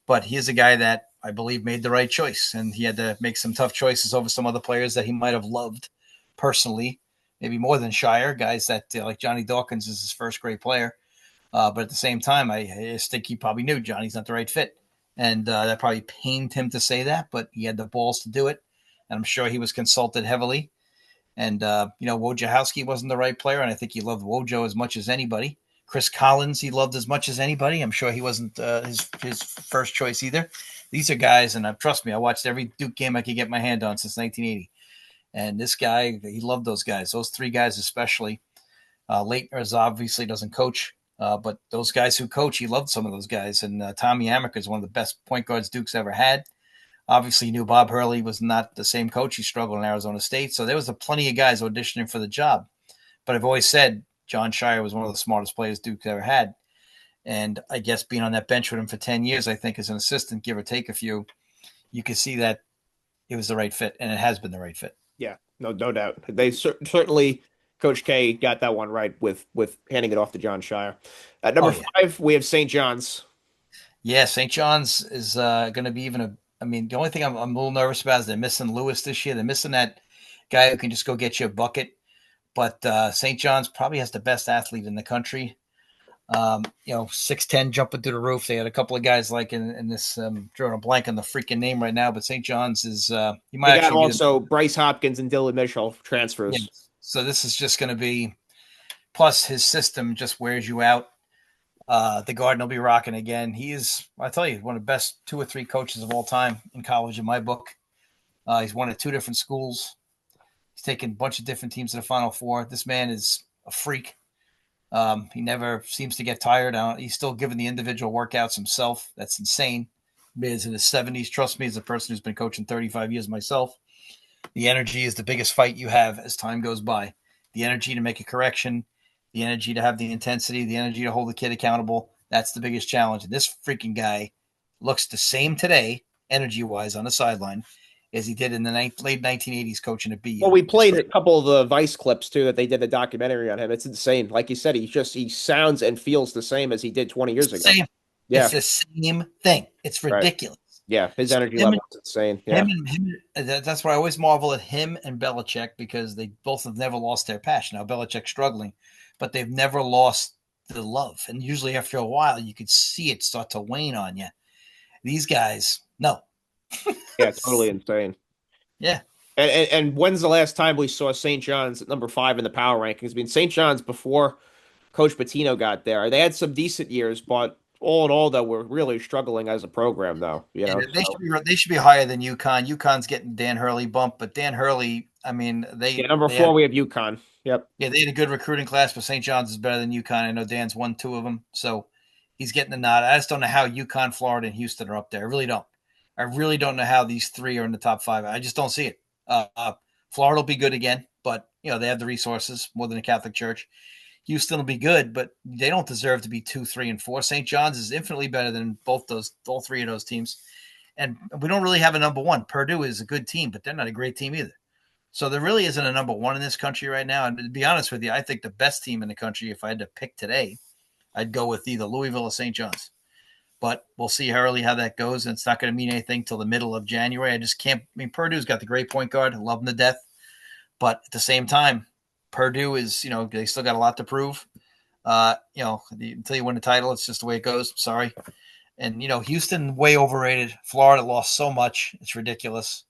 But he's a guy that I believe made the right choice, and he had to make some tough choices over some other players that he might have loved personally, maybe more than Shire, guys that like Johnny Dawkins is his first great player. But at the same time, I just think he probably knew Johnny's not the right fit, and that probably pained him to say that, but he had the balls to do it, and I'm sure he was consulted heavily. And Wojciechowski wasn't the right player, and I think he loved Wojo as much as anybody. Chris Collins, he loved as much as anybody. I'm sure he wasn't his first choice either. These are guys, and trust me, I watched every Duke game I could get my hand on since 1980. And this guy, he loved those guys. Those three guys especially. Leitner obviously doesn't coach, but those guys who coach, he loved some of those guys. And Tommy Amaker is one of the best point guards Duke's ever had. Obviously, he knew Bob Hurley was not the same coach. He struggled in Arizona State. So there was plenty of guys auditioning for the job. But I've always said John Shire was one of the smartest players Duke ever had. And I guess being on that bench with him for 10 years, I think as an assistant, give or take a few, you could see that it was the right fit, and it has been the right fit. Yeah, no doubt. They certainly Coach K got that one right with handing it off to John Shire. At Oh number yeah, five, we have St. John's. yeah. St. John's is going to be even a. I mean, the only thing I'm a little nervous about is they're missing Lewis this year. They're missing that guy who can just go get you a bucket. But St. John's probably has the best athlete in the country. 6'10", jumping through the roof. They had a couple of guys like in this. Drawing a blank on the freaking name right now, but St. John's is. He might They got actually be the. also Bryce Hopkins and Dylan Mitchell Yeah. transfers. So this is just going to be. Plus, his system just wears you out. The Garden will be rocking again. He is, I tell you, one of the best 2 or 3 coaches of all time in college in my book. He's won at 2 different schools. He's taken a bunch of different teams to the Final Four. This man is a freak. He never seems to get tired. He's still giving the individual workouts himself. That's insane. He's in his 70s. Trust me, as a person who's been coaching 35 years myself, the energy is the biggest fight you have as time goes by. The energy to make a correction, the energy to have the intensity, the energy to hold the kid accountable. That's the biggest challenge. And this freaking guy looks the same today, energy-wise, on the sideline, as he did in the late 1980s coaching at BU. Well, we played a couple of the Vice clips too that they did a documentary on him. It's insane. Like you said, he sounds and feels the same as he did 20 years ago. Same. Yeah. It's the same thing. It's ridiculous. Right. Yeah, his energy level is insane. Yeah. That's why I always marvel at him and Belichick, because they both have never lost their passion. Now Belichick's struggling, but they've never lost the love. And usually after a while, you could see it start to wane on you. These guys, no. Yeah, totally insane. Yeah. And when's the last time we saw St. John's at number 5 in the power rankings? I mean, St. John's before Coach Pitino got there, they had some decent years, but all in all, though, we're really struggling as a program, though. You know, they should be higher than UConn. UConn's getting Dan Hurley bump, but Dan Hurley, I mean, number 4 we have UConn. Yep. Yeah, they had a good recruiting class, but St. John's is better than UConn. I know Dan's won 2 of them, so he's getting the nod. I just don't know how UConn, Florida, and Houston are up there. I really don't. I really don't know how these 3 are in the top 5. I just don't see it. Florida will be good again, but they have the resources more than a Catholic church. Houston will be good, but they don't deserve to be 2, 3, and 4. St. John's is infinitely better than all 3 of those teams. And we don't really have a number 1. Purdue is a good team, but they're not a great team either. So there really isn't a number 1 in this country right now. And to be honest with you, I think the best team in the country, if I had to pick today, I'd go with either Louisville or St. John's. But we'll see early how that goes. And it's not going to mean anything till the middle of January. I just can't. I mean, Purdue's got the great point guard. I love him to death. But at the same time, Purdue is, they still got a lot to prove. Until you win the title, it's just the way it goes. Sorry. And, Houston, way overrated. Florida lost so much. It's ridiculous.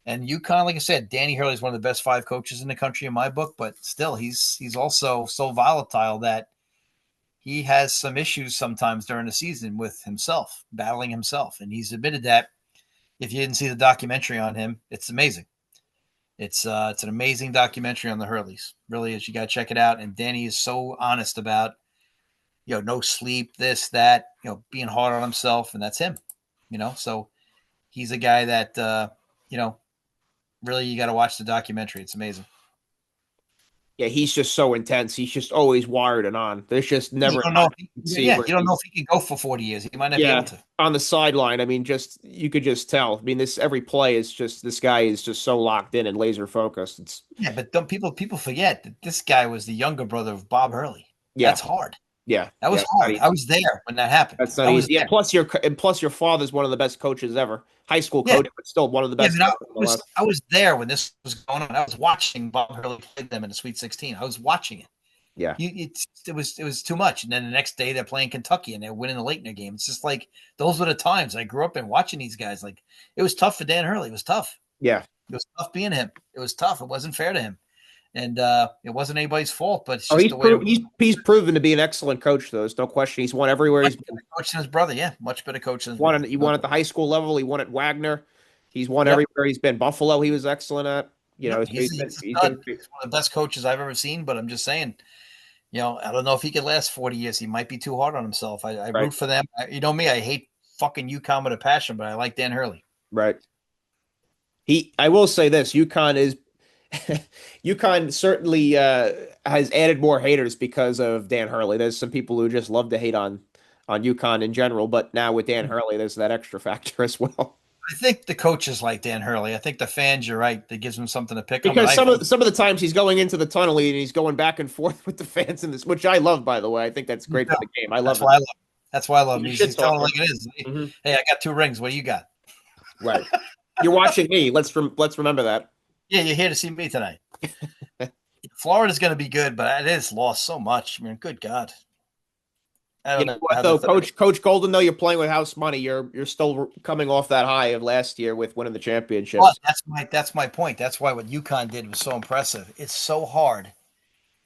And UConn, like I said, Danny Hurley is one of the best 5 coaches in the country in my book. But still, he's also so volatile that he has some issues sometimes during the season with himself, battling himself. And he's admitted that. If you didn't see the documentary on him, it's amazing. It's an amazing documentary on the Hurleys. Really is. You got to check it out. And Danny is so honest about, no sleep, this, that, being hard on himself. And that's him, So he's a guy that, really you got to watch the documentary. It's amazing. Yeah, he's just so intense. He's just always wired and on. There's just never. You don't know if he can go for 40 years. He might not be able to. On the sideline, I mean, you could just tell. I mean, every play is just this guy is just so locked in and laser focused. But people forget that this guy was the younger brother of Bob Hurley. Yeah, that's hard. Yeah, that was hard. I was there when that happened. That's not easy. Yeah, plus your father's one of the best coaches ever. High school coach, but still one of the best. I was there when this was going on. I was watching Bob Hurley play them in the Sweet 16. I was watching it. Yeah, it was too much. And then the next day they're playing Kentucky and they're winning the Leitner game. It's just like those were the times I grew up in watching these guys. Like it was tough for Dan Hurley. It was tough. Yeah, it was tough being him. It was tough. It wasn't fair to him. And it wasn't anybody's fault, but it's just the way he's proven to be an excellent coach, though. There's no question. He's won everywhere he's been. Coaching his brother, yeah, much better coach than he won at the high school level. He won at Wagner. He's won everywhere he's been. Buffalo, he was excellent at. He's one of the best coaches I've ever seen. But I'm just saying, I don't know if he could last 40 years. He might be too hard on himself. I root for them. You know me, I hate fucking UConn with a passion, but I like Dan Hurley. Right. I will say this: UConn certainly has added more haters because of Dan Hurley. There's some people who just love to hate on on UConn in general, but now with Dan Hurley, there's that extra factor as well. I think the coaches like Dan Hurley. I think the fans, you're right, that gives them something to pick on. But Because I think, some of the times he's going into the tunnel and he's going back and forth with the fans in this, which I love, by the way. I think that's great for the game. I that's love it. why I love him. That's why I love He's him. a shit He's telling it talker. like it is. Hmm. Hey, I got 2 rings. What do you got? Right. You're watching me. Let's remember that. Yeah, you're here to see me tonight. Florida's going to be good, but it has lost so much. I mean, good God. I You don't know know what how though, that's. Coach Golden, though you're playing with house money, you're still coming off that high of last year with winning the But championships. that's my point. That's why what UConn did was so impressive. It's so hard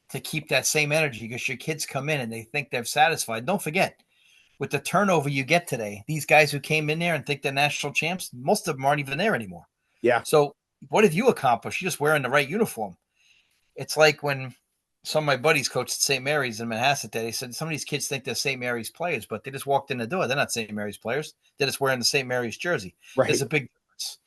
to keep that same energy because your kids come in and they think they're satisfied. Don't forget, with the turnover you get today, these guys who came in there and think they're national champs, most of them aren't even there anymore. Yeah. So what have you accomplished? You're just wearing the right uniform. It's like when some of my buddies coached at St. Mary's in Manhasset. They said some of these kids think they're St. Mary's players, but they just walked in the door. They're not St. Mary's players. They're just wearing the St. Mary's jersey. There's Right. a big difference.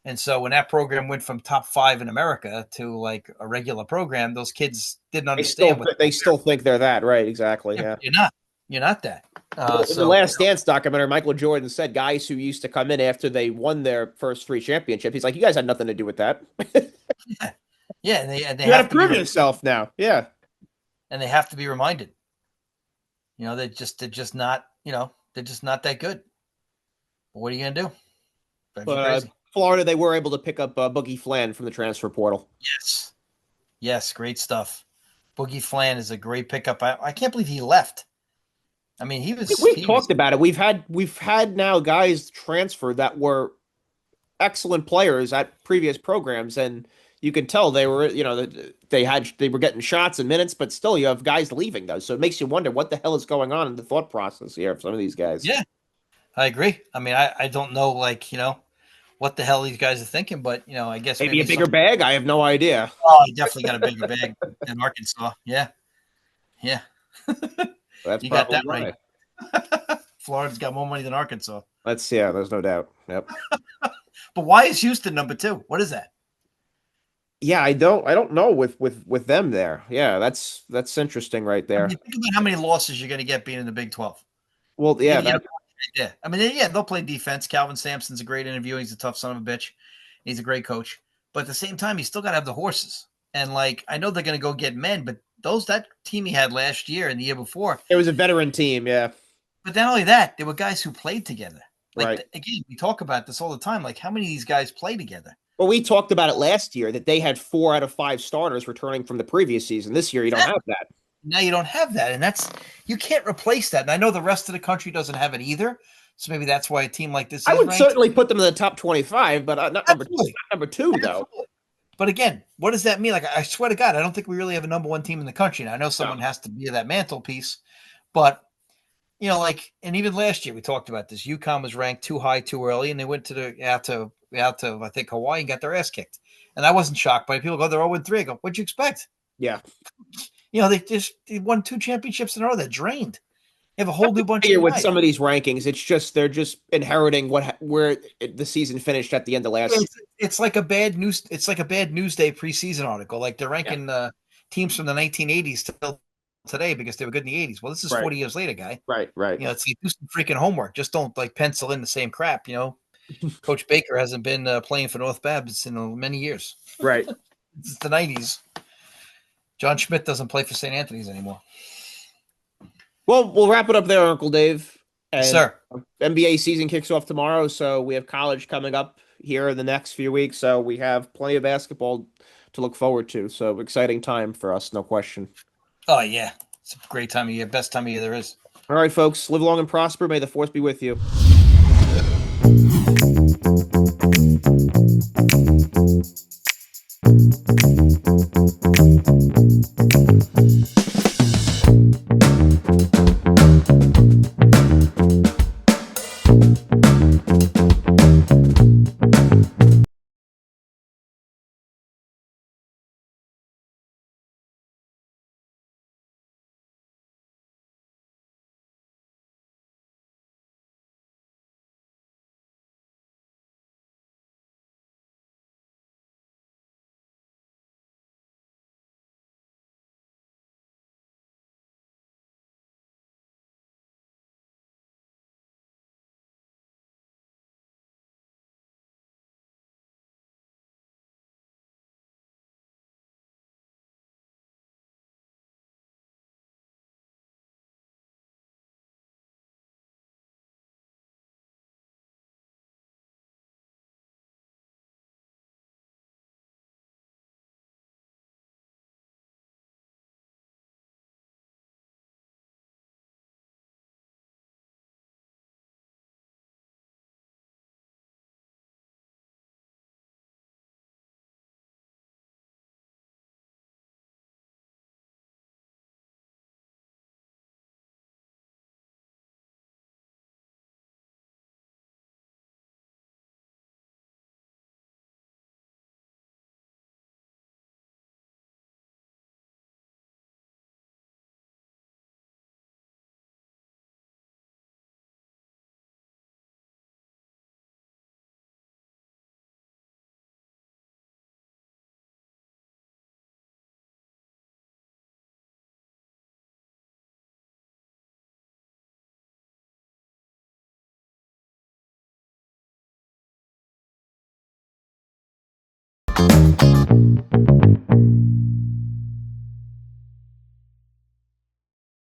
And so when that program went from top 5 in America to like a regular program, those kids didn't understand what They still think they're that, right? Exactly. Yeah. you're not. You're not that. Well, in the So Last Dance documentary, Michael Jordan said guys who used to come in after they won their first 3 championships, he's like, you guys had nothing to do with that. yeah, yeah, and they You got to have to be prove yourself now. Yeah. and they have to be reminded. They're just not. They're just not that good. But what are you gonna do? Drives you But crazy. Florida, they were able to pick up Boogie Flan from the transfer portal. Yes, yes, great stuff. Boogie Flan is a great pickup. I can't believe he left. I mean, he was We've he was talked about it. We've had now guys transfer that were excellent players at previous programs, and you could tell they were, they were getting shots and minutes, but still, you have guys leaving though, so it makes you wonder what the hell is going on in the thought process here of some of these guys. yeah. I agree. I mean, I don't know what the hell these guys are thinking, but I guess Maybe a maybe bigger some. bag. I have no idea. Oh, he definitely got a bigger bag than Arkansas. Yeah, yeah, That's you got probably that right. why. Florida's got more money than Arkansas. Yeah, there's no doubt. Yep. But why is Houston number 2? What is that? Yeah, I don't know with them there. Yeah, that's interesting right I mean, there. think about how many losses you're going to get being in the Big 12. Well, You're yeah, going to get that yeah. I mean, yeah, they'll play defense. Calvin Sampson's a great interview. He's a tough son of a bitch. He's a great coach. But at the same time, he's still got to have the horses. And I know they're going to go get men, but that team he had last year and the year before. it was a veteran team. Yeah, But not only that, there were guys who played together. right. Again, we talk about this all the time. Like, how many of these guys play together? Well, we talked about it last year that they had 4 out of 5 starters returning from the previous season. This year, you don't have that. Now you don't have that, and you can't replace that. And I know the rest of the country doesn't have it either. So maybe that's why a team like this I is would ranked. certainly put them in the top 25, but Absolutely. not number two though. Absolutely. But again, what does that mean? Like, I swear to God, I don't think we really have a number 1 team in the country. Now, I know No. someone has to be that mantelpiece, but and even last year we talked about this. UConn was ranked too high too early, and they went out to I think Hawaii and got their ass kicked. And I wasn't shocked by people go, they're 0-3. I go, what'd you expect? Yeah. They won 2 championships in a row. They're drained. They have a whole new bunch Here of with guys. some of these rankings, they're just inheriting where the season finished at the end of last season. It's like a bad news. It's like a bad Newsday preseason article. Like they're Yeah. ranking teams from the 1980s till today because they were good in the 80s. Well, this is Right. 40 years later, guy. Right. Right. It's like do some freaking homework. Just don't pencil in the same crap. Coach Baker hasn't been playing for North Babs in many years. Right. It's the 90s. John Schmidt doesn't play for St. Anthony's anymore. Well, we'll wrap it up there, Uncle Dave. Yes, And sir. NBA season kicks off tomorrow, so we have college coming up here in the next few weeks. So we have plenty of basketball to look forward to. So exciting time for us, no question. Oh, yeah. It's a great time of year. Best time of year there is. All right, folks, live long and prosper. May the force be with you.